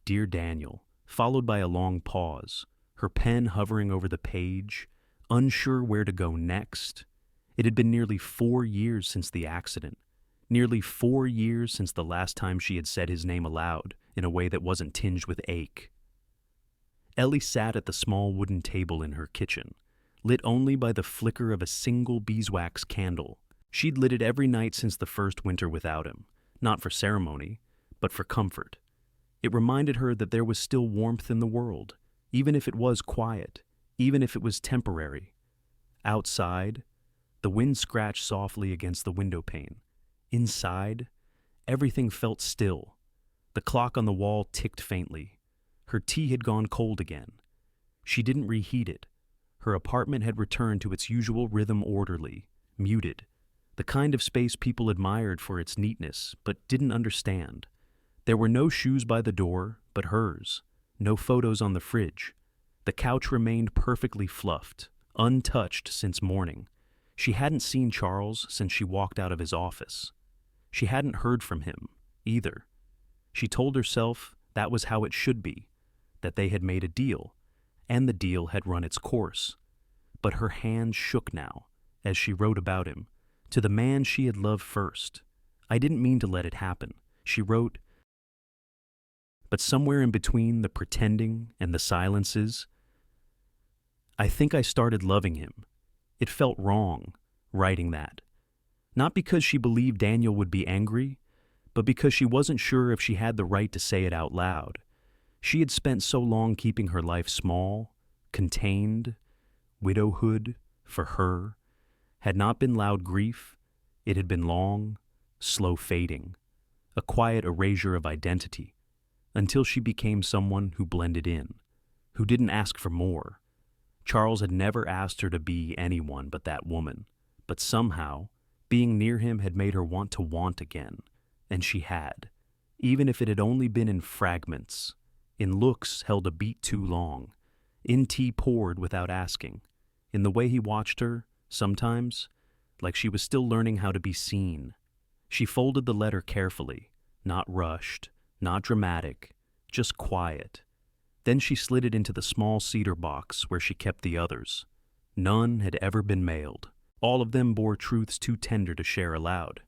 Dear Daniel, followed by a long pause, her pen hovering over the page, unsure where to go next. It had been nearly 4 years since the accident, nearly 4 years since the last time she had said his name aloud in a way that wasn't tinged with ache. Ellie sat at the small wooden table in her kitchen, lit only by the flicker of a single beeswax candle. She'd lit it every night since the first winter without him, not for ceremony, but for comfort. It reminded her that there was still warmth in the world, even if it was quiet, even if it was temporary. Outside, the wind scratched softly against the window pane. Inside, everything felt still. The clock on the wall ticked faintly. Her tea had gone cold again. She didn't reheat it. Her apartment had returned to its usual rhythm, orderly, muted, the kind of space people admired for its neatness but didn't understand. There were no shoes by the door but hers, no photos on the fridge. The couch remained perfectly fluffed, untouched since morning. She hadn't seen Charles since she walked out of his office. She hadn't heard from him, either. She told herself that was how it should be, that they had made a deal, and the deal had run its course. But her hands shook now, as she wrote about him, to the man she had loved first. I didn't mean to let it happen, she wrote. But somewhere in between the pretending and the silences, I think I started loving him. It felt wrong, writing that. Not because she believed Daniel would be angry, but because she wasn't sure if she had the right to say it out loud. She had spent so long keeping her life small, contained. Widowhood, for her, had not been loud grief. It had been long, slow fading, a quiet erasure of identity, until she became someone who blended in, who didn't ask for more. Charles had never asked her to be anyone but that woman, but somehow, being near him had made her want again, and she had, even if it had only been in fragments, in looks held a beat too long, in tea poured without asking, in the way he watched her, sometimes, like she was still learning how to be seen. She folded the letter carefully, not rushed, not dramatic, just quiet. Then she slid it into the small cedar box where she kept the others. None had ever been mailed. All of them bore truths too tender to share aloud.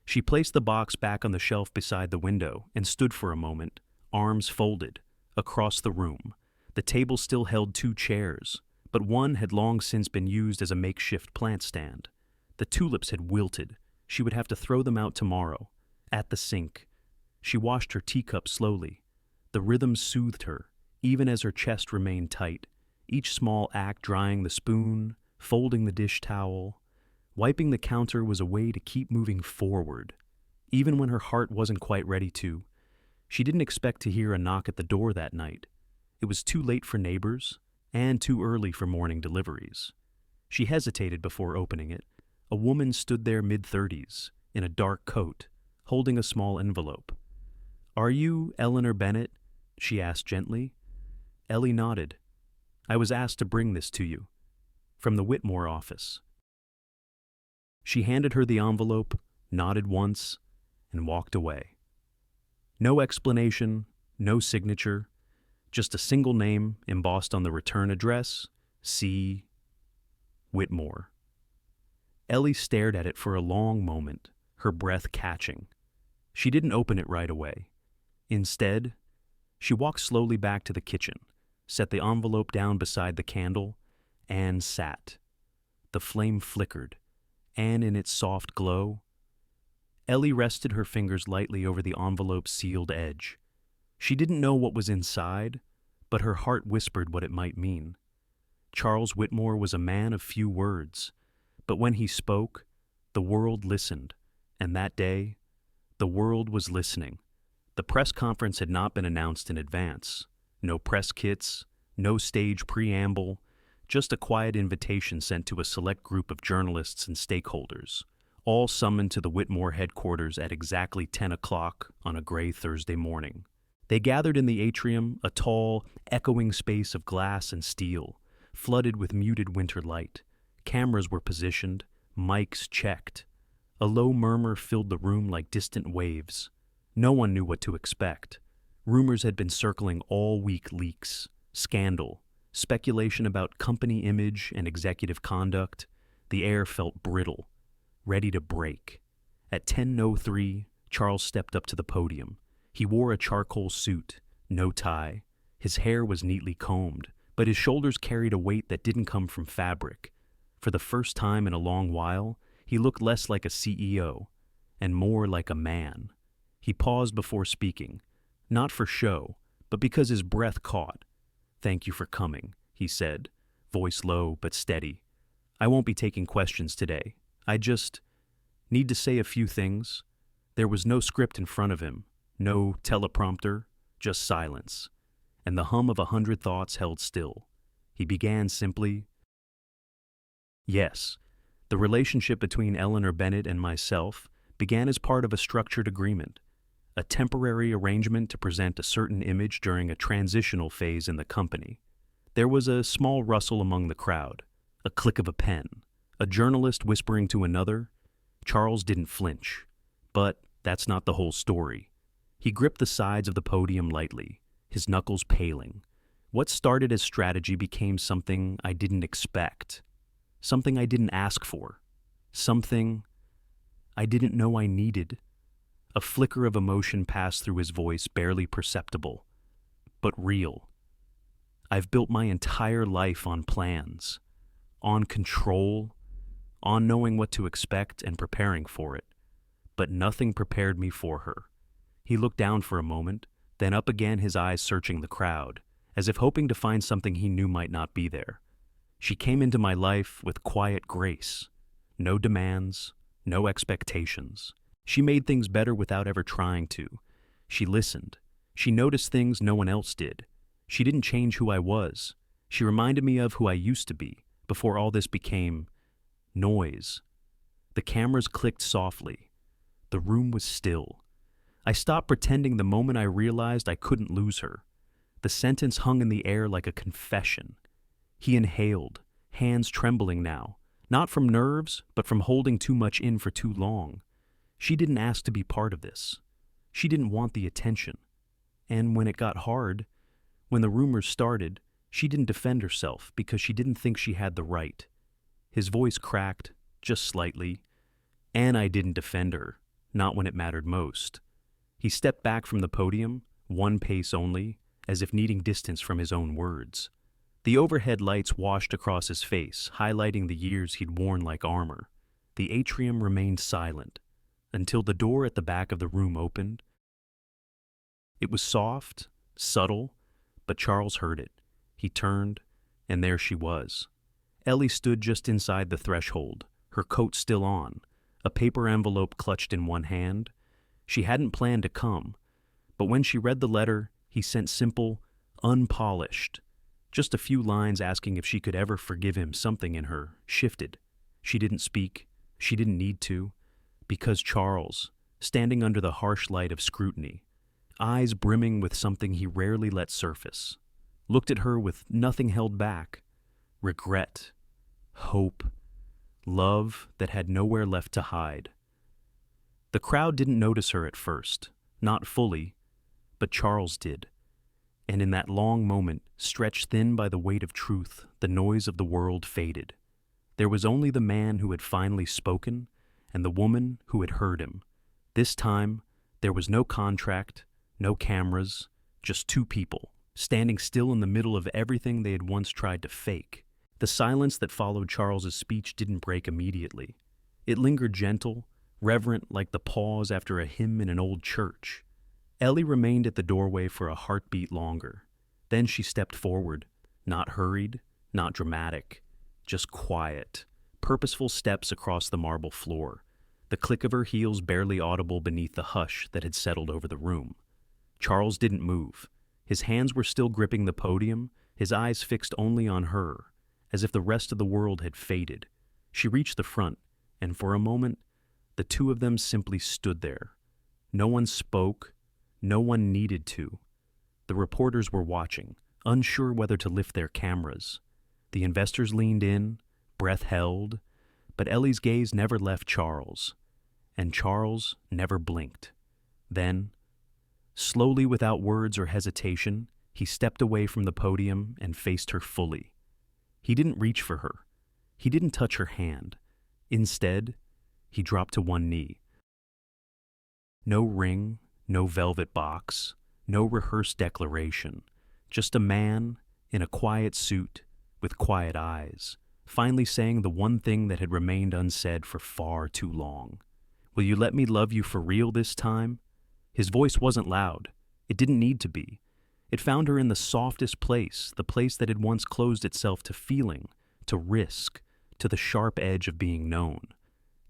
She placed the box back on the shelf beside the window and stood for a moment, arms folded, across the room. The table still held 2 chairs, but one had long since been used as a makeshift plant stand. The tulips had wilted. She would have to throw them out tomorrow. At the sink, she washed her teacup slowly. The rhythm soothed her, even as her chest remained tight, each small act drying the spoon, folding the dish towel. Wiping the counter was a way to keep moving forward, even when her heart wasn't quite ready to. She didn't expect to hear a knock at the door that night. It was too late for neighbors, and too early for morning deliveries. She hesitated before opening it. A woman stood there mid-30s, in a dark coat, holding a small envelope. "Are you Eleanor Bennett?" she asked gently. Ellie nodded. "I was asked to bring this to you, from the Whitmore office." She handed her the envelope, nodded once, and walked away. No explanation, no signature, just a single name embossed on the return address, C. Whitmore. Ellie stared at it for a long moment, her breath catching. She didn't open it right away. Instead, she walked slowly back to the kitchen, set the envelope down beside the candle, and sat. The flame flickered, and in its soft glow, Ellie rested her fingers lightly over the envelope's sealed edge. She didn't know what was inside, but her heart whispered what it might mean. Charles Whitmore was a man of few words, but when he spoke, the world listened, and that day, the world was listening. The press conference had not been announced in advance. No press kits, no stage preamble, just a quiet invitation sent to a select group of journalists and stakeholders, all summoned to the Whitmore headquarters at exactly 10 o'clock on a gray Thursday morning. They gathered in the atrium, a tall, echoing space of glass and steel, flooded with muted winter light. Cameras were positioned, mics checked. A low murmur filled the room like distant waves. No one knew what to expect. Rumors had been circling all week: leaks, scandal, speculation about company image and executive conduct. The air felt brittle, ready to break. At 10:03, Charles stepped up to the podium. He wore a charcoal suit, no tie. His hair was neatly combed, but his shoulders carried a weight that didn't come from fabric. For the first time in a long while, he looked less like a CEO and more like a man. He paused before speaking, not for show, but because his breath caught. "Thank you for coming," he said, voice low but steady. "I won't be taking questions today. I just need to say a few things." There was no script in front of him, no teleprompter, just silence, and the hum of 100 thoughts held still. He began simply, "Yes, the relationship between Eleanor Bennett and myself began as part of a structured agreement, a temporary arrangement to present a certain image during a transitional phase in the company." There was a small rustle among the crowd, a click of a pen, a journalist whispering to another. Charles didn't flinch, but that's not the whole story. He gripped the sides of the podium lightly, his knuckles paling. What started as strategy became something I didn't expect, something I didn't ask for, something I didn't know I needed. A flicker of emotion passed through his voice, barely perceptible, but real. "I've built my entire life on plans, on control, on knowing what to expect and preparing for it, but nothing prepared me for her." He looked down for a moment, then up again, his eyes searching the crowd, as if hoping to find something he knew might not be there. "She came into my life with quiet grace. No demands, no expectations. She made things better without ever trying to. She listened. She noticed things no one else did. She didn't change who I was. She reminded me of who I used to be, before all this became noise." The cameras clicked softly. The room was still. I stopped pretending the moment I realized I couldn't lose her. The sentence hung in the air like a confession. He inhaled, hands trembling now, not from nerves, but from holding too much in for too long. She didn't ask to be part of this. She didn't want the attention. And when it got hard, when the rumors started, she didn't defend herself because she didn't think she had the right. His voice cracked, just slightly. "And I didn't defend her, not when it mattered most." He stepped back from the podium, one pace only, as if needing distance from his own words. The overhead lights washed across his face, highlighting the years he'd worn like armor. The atrium remained silent, until the door at the back of the room opened. It was soft, subtle, but Charles heard it. He turned, and there she was. Ellie stood just inside the threshold, her coat still on, a paper envelope clutched in one hand. She hadn't planned to come, but when she read the letter, he sent simple, unpolished. Just a few lines asking if she could ever forgive him. Something in her shifted. She didn't speak. She didn't need to. Because Charles, standing under the harsh light of scrutiny, eyes brimming with something he rarely let surface, looked at her with nothing held back. Regret, hope, love that had nowhere left to hide. The crowd didn't notice her at first, not fully, but Charles did. And in that long moment, stretched thin by the weight of truth, the noise of the world faded. There was only the man who had finally spoken and the woman who had heard him. This time, there was no contract, no cameras, just two people, standing still in the middle of everything they had once tried to fake. The silence that followed Charles's speech didn't break immediately. It lingered gentle, reverent, like the pause after a hymn in an old church. Ellie remained at the doorway for a heartbeat longer. Then she stepped forward, not hurried, not dramatic, just quiet, purposeful steps across the marble floor, the click of her heels barely audible beneath the hush that had settled over the room. Charles didn't move. His hands were still gripping the podium, his eyes fixed only on her, as if the rest of the world had faded. She reached the front, and for a moment, the two of them simply stood there. No one spoke, no one needed to. The reporters were watching, unsure whether to lift their cameras. The investors leaned in, breath held, but Ellie's gaze never left Charles, and Charles never blinked. Then, slowly without words or hesitation, he stepped away from the podium and faced her fully. He didn't reach for her. He didn't touch her hand. Instead, he dropped to one knee. No ring, no velvet box, no rehearsed declaration. Just a man in a quiet suit with quiet eyes, finally saying the one thing that had remained unsaid for far too long. Will you let me love you for real this time? His voice wasn't loud. It didn't need to be. It found her in the softest place, the place that had once closed itself to feeling, to risk, to the sharp edge of being known.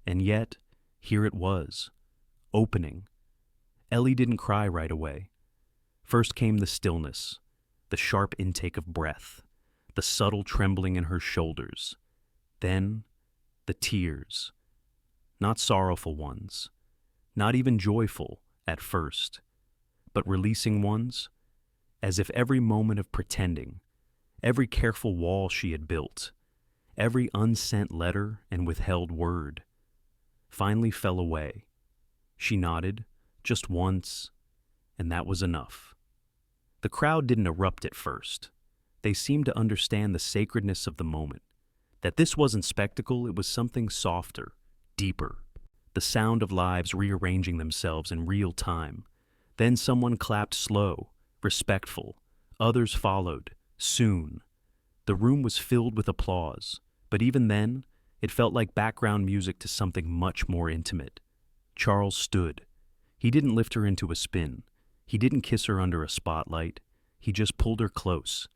And yet, here it was, opening. Ellie didn't cry right away. First came the stillness, the sharp intake of breath, the subtle trembling in her shoulders. Then, the tears. Not sorrowful ones, not even joyful at first, but releasing ones, as if every moment of pretending, every careful wall she had built, every unsent letter and withheld word, finally fell away. She nodded, just once, and that was enough. The crowd didn't erupt at first. They seemed to understand the sacredness of the moment, that this wasn't spectacle, it was something softer, deeper, the sound of lives rearranging themselves in real time. Then someone clapped slow, respectful. Others followed, soon. The room was filled with applause, but even then, it felt like background music to something much more intimate. Charles stood. He didn't lift her into a spin. He didn't kiss her under a spotlight. He just pulled her close,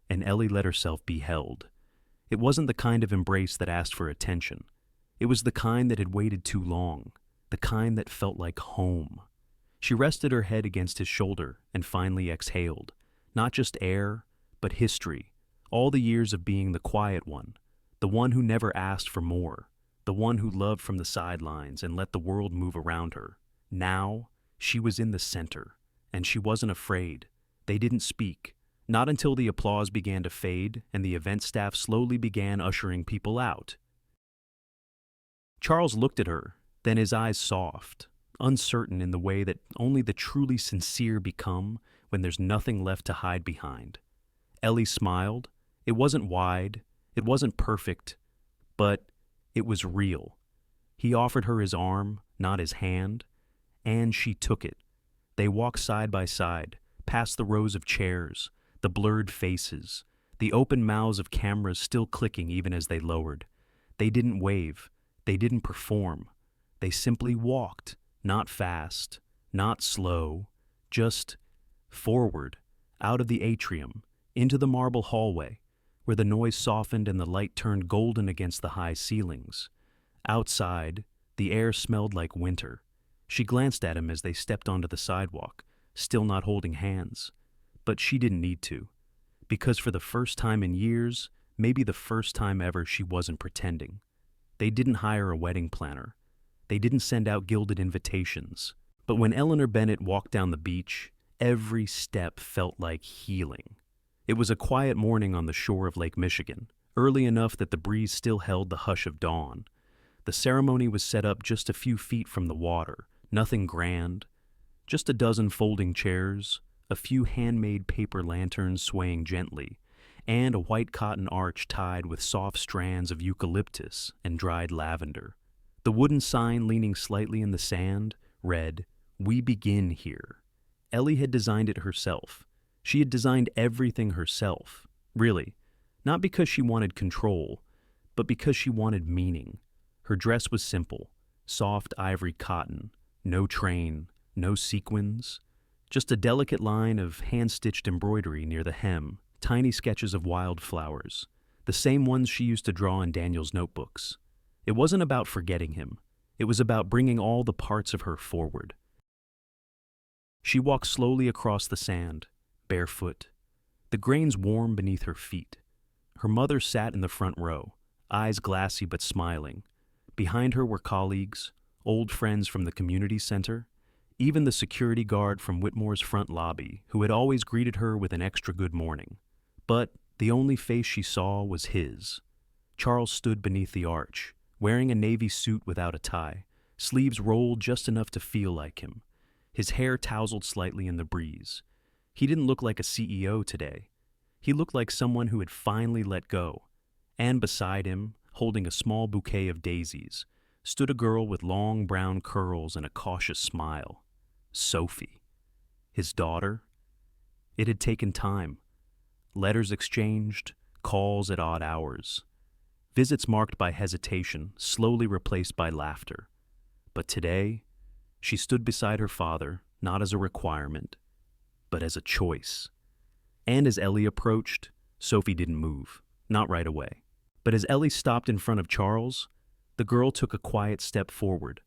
and Ellie let herself be held. It wasn't the kind of embrace that asked for attention. It was the kind that had waited too long, the kind that felt like home. She rested her head against his shoulder and finally exhaled. Not just air, but history. All the years of being the quiet one, the one who never asked for more, the one who loved from the sidelines and let the world move around her. Now, she was in the center, and she wasn't afraid. They didn't speak, not until the applause began to fade and the event staff slowly began ushering people out. Charles looked at her, then his eyes soft, uncertain in the way that only the truly sincere become when there's nothing left to hide behind. Ellie smiled. It wasn't wide, it wasn't perfect, but it was real. He offered her his arm, not his hand, and she took it. They walked side by side, past the rows of chairs, the blurred faces, the open mouths of cameras still clicking even as they lowered. They didn't wave. They didn't perform. They simply walked, not fast, not slow, just forward, out of the atrium, into the marble hallway, where the noise softened and the light turned golden against the high ceilings. Outside, the air smelled like winter. She glanced at him as they stepped onto the sidewalk, still not holding hands. But she didn't need to, because for the first time in years, maybe the first time ever, she wasn't pretending. They didn't hire a wedding planner. They didn't send out gilded invitations. But when Eleanor Bennett walked down the beach, every step felt like healing. It was a quiet morning on the shore of Lake Michigan, early enough that the breeze still held the hush of dawn. The ceremony was set up just a few feet from the water, nothing grand, just a dozen folding chairs, a few handmade paper lanterns swaying gently, and a white cotton arch tied with soft strands of eucalyptus and dried lavender. The wooden sign leaning slightly in the sand read, "We begin here." Ellie had designed it herself. She had designed everything herself, really, not because she wanted control, but because she wanted meaning. Her dress was simple, soft ivory cotton, no train, no sequins, Just a delicate line of hand-stitched embroidery near the hem, tiny sketches of wildflowers, the same ones she used to draw in Daniel's notebooks. It wasn't about forgetting him. It was about bringing all the parts of her forward. She walked slowly across the sand, barefoot, the grains warm beneath her feet. Her mother sat in the front row, eyes glassy but smiling. Behind her were colleagues, old friends from the community center, even the security guard from Whitmore's front lobby, who had always greeted her with an extra good morning. But the only face she saw was his. Charles stood beneath the arch, wearing a navy suit without a tie, sleeves rolled just enough to feel like him. His hair tousled slightly in the breeze. He didn't look like a CEO today. He looked like someone who had finally let go. And beside him, holding a small bouquet of daisies, stood a girl with long brown curls and a cautious smile. Sophie. His daughter. It had taken time. Letters exchanged, calls at odd hours. Visits marked by hesitation, slowly replaced by laughter. But today, she stood beside her father, not as a requirement, but as a choice. And as Ellie approached, Sophie didn't move, not right away. But as Ellie stopped in front of Charles, the girl took a quiet step forward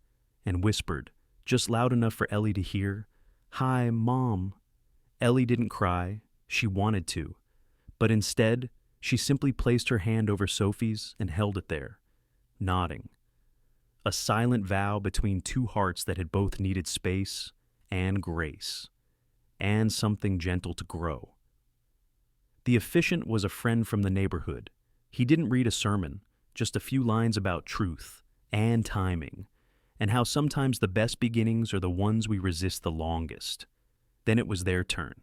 and whispered, just loud enough for Ellie to hear, "Hi, Mom." Ellie didn't cry. She wanted to. But instead, she simply placed her hand over Sophie's and held it there, nodding. A silent vow between two hearts that had both needed space and grace, and something gentle to grow. The officiant was a friend from the neighborhood. He didn't read a sermon, just a few lines about truth and timing, and how sometimes the best beginnings are the ones we resist the longest. Then it was their turn.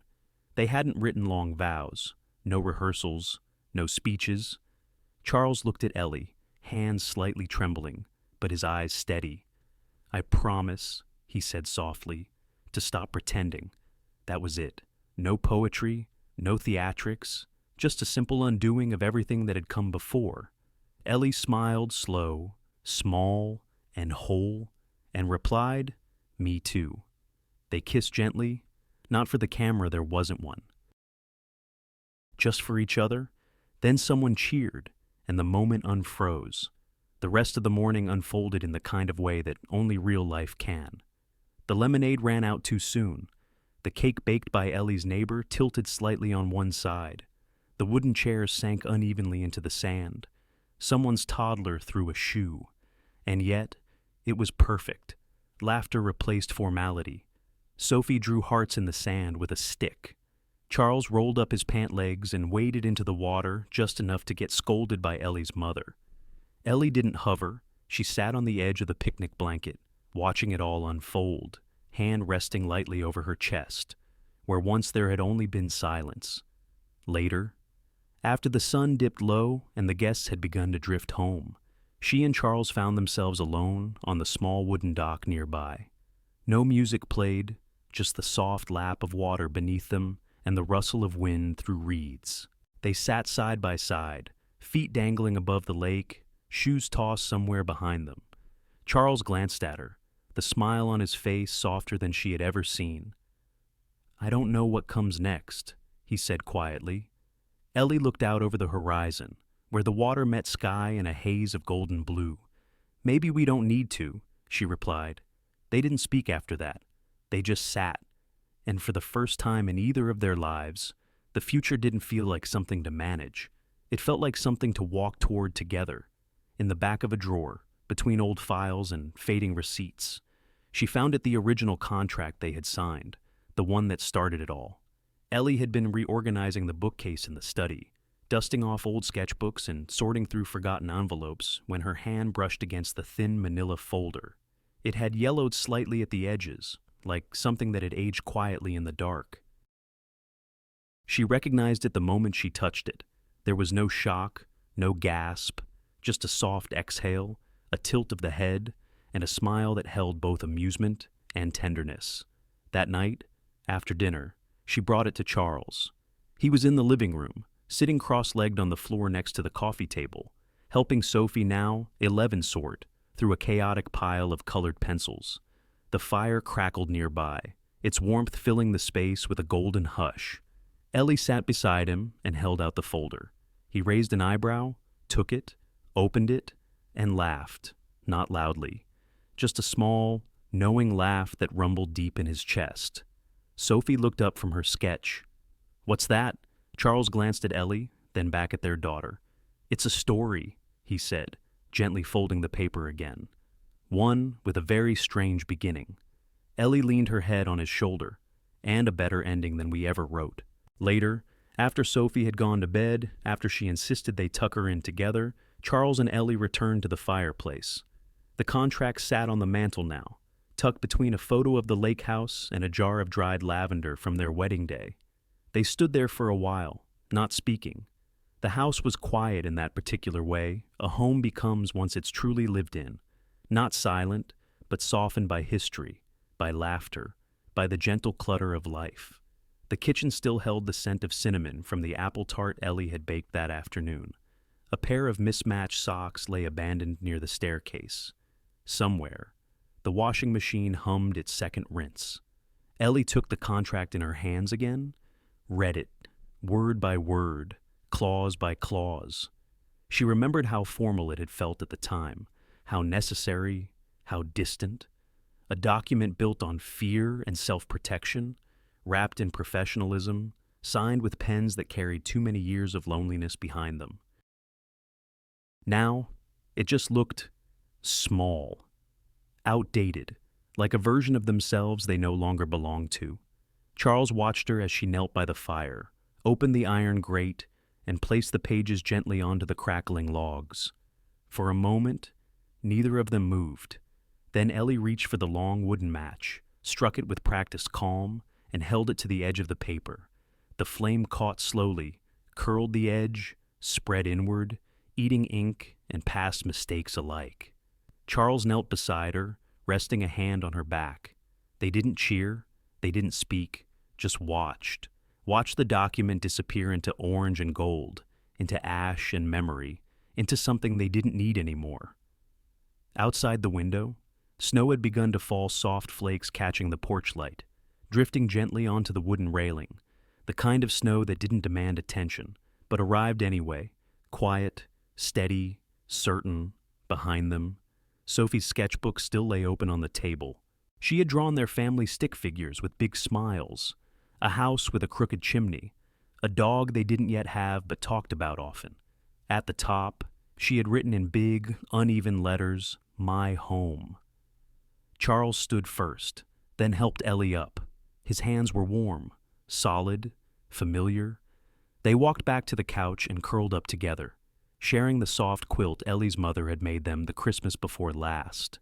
They hadn't written long vows, no rehearsals, no speeches. Charles looked at Ellie, hands slightly trembling, but his eyes steady. "I promise," he said softly, "to stop pretending." That was it. No poetry, no theatrics, just a simple undoing of everything that had come before. Ellie smiled slow, small, and whole, and replied, "Me too." They kissed gently. Not for the camera, there wasn't one. Just for each other. Then someone cheered, and the moment unfroze. The rest of the morning unfolded in the kind of way that only real life can. The lemonade ran out too soon. The cake baked by Ellie's neighbor tilted slightly on one side. The wooden chairs sank unevenly into the sand. Someone's toddler threw a shoe. And yet, it was perfect. Laughter replaced formality. Sophie drew hearts in the sand with a stick. Charles rolled up his pant legs and waded into the water just enough to get scolded by Ellie's mother. Ellie didn't hover. She sat on the edge of the picnic blanket, watching it all unfold, hand resting lightly over her chest, where once there had only been silence. Later, after the sun dipped low and the guests had begun to drift home, she and Charles found themselves alone on the small wooden dock nearby. No music played, just the soft lap of water beneath them and the rustle of wind through reeds. They sat side by side, feet dangling above the lake, shoes tossed somewhere behind them. Charles glanced at her, the smile on his face softer than she had ever seen. "I don't know what comes next," he said quietly. Ellie looked out over the horizon, where the water met sky in a haze of golden blue. "Maybe we don't need to," she replied. They didn't speak after that. They just sat. And for the first time in either of their lives, the future didn't feel like something to manage. It felt like something to walk toward together. In the back of a drawer, between old files and fading receipts, she found it the original contract they had signed, the one that started it all. Ellie had been reorganizing the bookcase in the study, dusting off old sketchbooks and sorting through forgotten envelopes when her hand brushed against the thin manila folder. It had yellowed slightly at the edges, like something that had aged quietly in the dark. She recognized it the moment she touched it. There was no shock, no gasp, just a soft exhale, a tilt of the head, and a smile that held both amusement and tenderness. That night, after dinner, she brought it to Charles. He was in the living room, sitting cross-legged on the floor next to the coffee table, helping Sophie, now 11 sort, through a chaotic pile of colored pencils. The fire crackled nearby, its warmth filling the space with a golden hush. Ellie sat beside him and held out the folder. He raised an eyebrow, took it, opened it, and laughed, not loudly. Just a small, knowing laugh that rumbled deep in his chest. Sophie looked up from her sketch. "What's that?" Charles glanced at Ellie, then back at their daughter. "It's a story," he said, gently folding the paper again. One with a very strange beginning. Ellie leaned her head on his shoulder, and a better ending than we ever wrote. Later, after Sophie had gone to bed, after she insisted they tuck her in together, Charles and Ellie returned to the fireplace. The contract sat on the mantel now, tucked between a photo of the lake house and a jar of dried lavender from their wedding day. They stood there for a while, not speaking. The house was quiet in that particular way a home becomes once it's truly lived in, not silent, but softened by history, by laughter, by the gentle clutter of life. The kitchen still held the scent of cinnamon from the apple tart Ellie had baked that afternoon. A pair of mismatched socks lay abandoned near the staircase. Somewhere, the washing machine hummed its second rinse. Ellie took the contract in her hands again, read it, word by word, clause by clause. She remembered how formal it had felt at the time, how necessary, how distant. A document built on fear and self-protection, wrapped in professionalism, signed with pens that carried too many years of loneliness behind them. Now, it just looked small, outdated, like a version of themselves they no longer belonged to. Charles watched her as she knelt by the fire, opened the iron grate, and placed the pages gently onto the crackling logs. For a moment, neither of them moved. Then Ellie reached for the long wooden match, struck it with practiced calm, and held it to the edge of the paper. The flame caught slowly, curled the edge, spread inward, eating ink and past mistakes alike. Charles knelt beside her, resting a hand on her back. They didn't cheer, they didn't speak, just watched. Watched the document disappear into orange and gold, into ash and memory, into something they didn't need anymore. Outside the window, snow had begun to fall, soft flakes catching the porch light, drifting gently onto the wooden railing, the kind of snow that didn't demand attention, but arrived anyway, quiet, steady, certain, behind them. Sophie's sketchbook still lay open on the table. She had drawn their family stick figures with big smiles, a house with a crooked chimney, a dog they didn't yet have but talked about often. At the top, she had written in big, uneven letters, "My home." Charles stood first, then helped Ellie up. His hands were warm, solid, familiar. They walked back to the couch and curled up together, sharing the soft quilt Ellie's mother had made them the Christmas before last.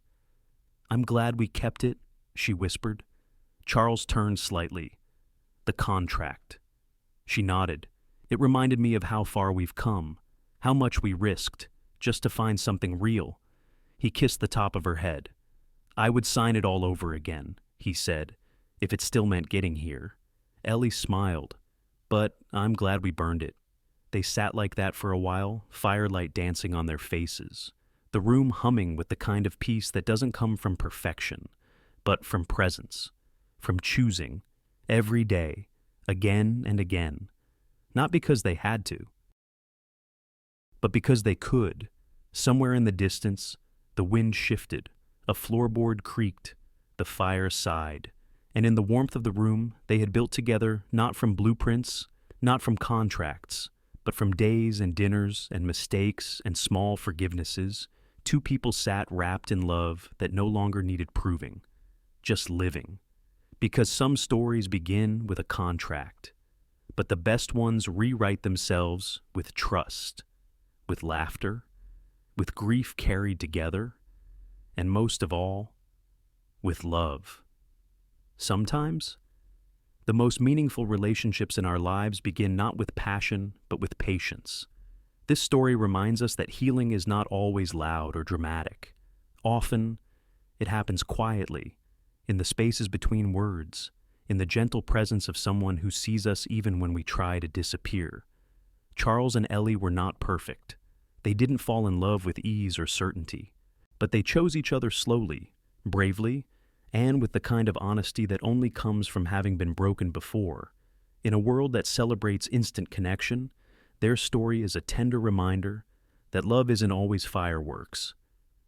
"I'm glad we kept it," she whispered. Charles turned slightly. "The contract." She nodded. "It reminded me of how far we've come, how much we risked, just to find something real." He kissed the top of her head. "I would sign it all over again," he said, "if it still meant getting here." Ellie smiled. "But I'm glad we burned it." They sat like that for a while, firelight dancing on their faces, the room humming with the kind of peace that doesn't come from perfection, but from presence, from choosing, every day, again and again, not because they had to, but because they could. Somewhere in the distance, the wind shifted, a floorboard creaked, the fire sighed, and in the warmth of the room they had built together not from blueprints, not from contracts, but from days and dinners and mistakes and small forgivenesses. Two people sat wrapped in love that no longer needed proving, just living. Because some stories begin with a contract, but the best ones rewrite themselves with trust, with laughter, with grief carried together, and most of all, with love. Sometimes, the most meaningful relationships in our lives begin not with passion, but with patience. This story reminds us that healing is not always loud or dramatic. Often, it happens quietly, in the spaces between words, in the gentle presence of someone who sees us even when we try to disappear. Charles and Ellie were not perfect. They didn't fall in love with ease or certainty, but they chose each other slowly, bravely, and with the kind of honesty that only comes from having been broken before. In a world that celebrates instant connection, their story is a tender reminder that love isn't always fireworks.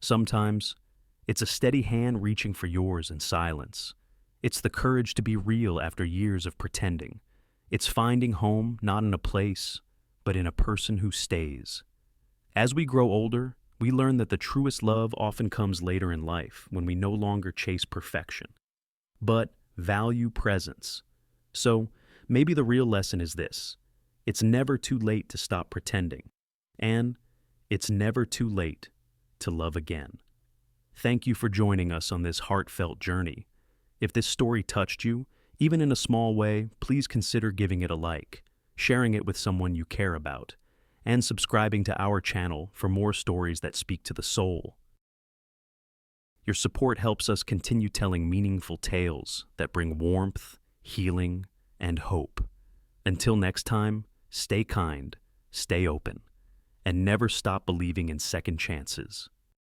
Sometimes, it's a steady hand reaching for yours in silence. It's the courage to be real after years of pretending. It's finding home not in a place, but in a person who stays. As we grow older, we learn that the truest love often comes later in life when we no longer chase perfection, but value presence. So, maybe the real lesson is this: it's never too late to stop pretending, and it's never too late to love again. Thank you for joining us on this heartfelt journey. If this story touched you, even in a small way, please consider giving it a like, sharing it with someone you care about, and subscribing to our channel for more stories that speak to the soul. Your support helps us continue telling meaningful tales that bring warmth, healing, and hope. Until next time, stay kind, stay open, and never stop believing in second chances.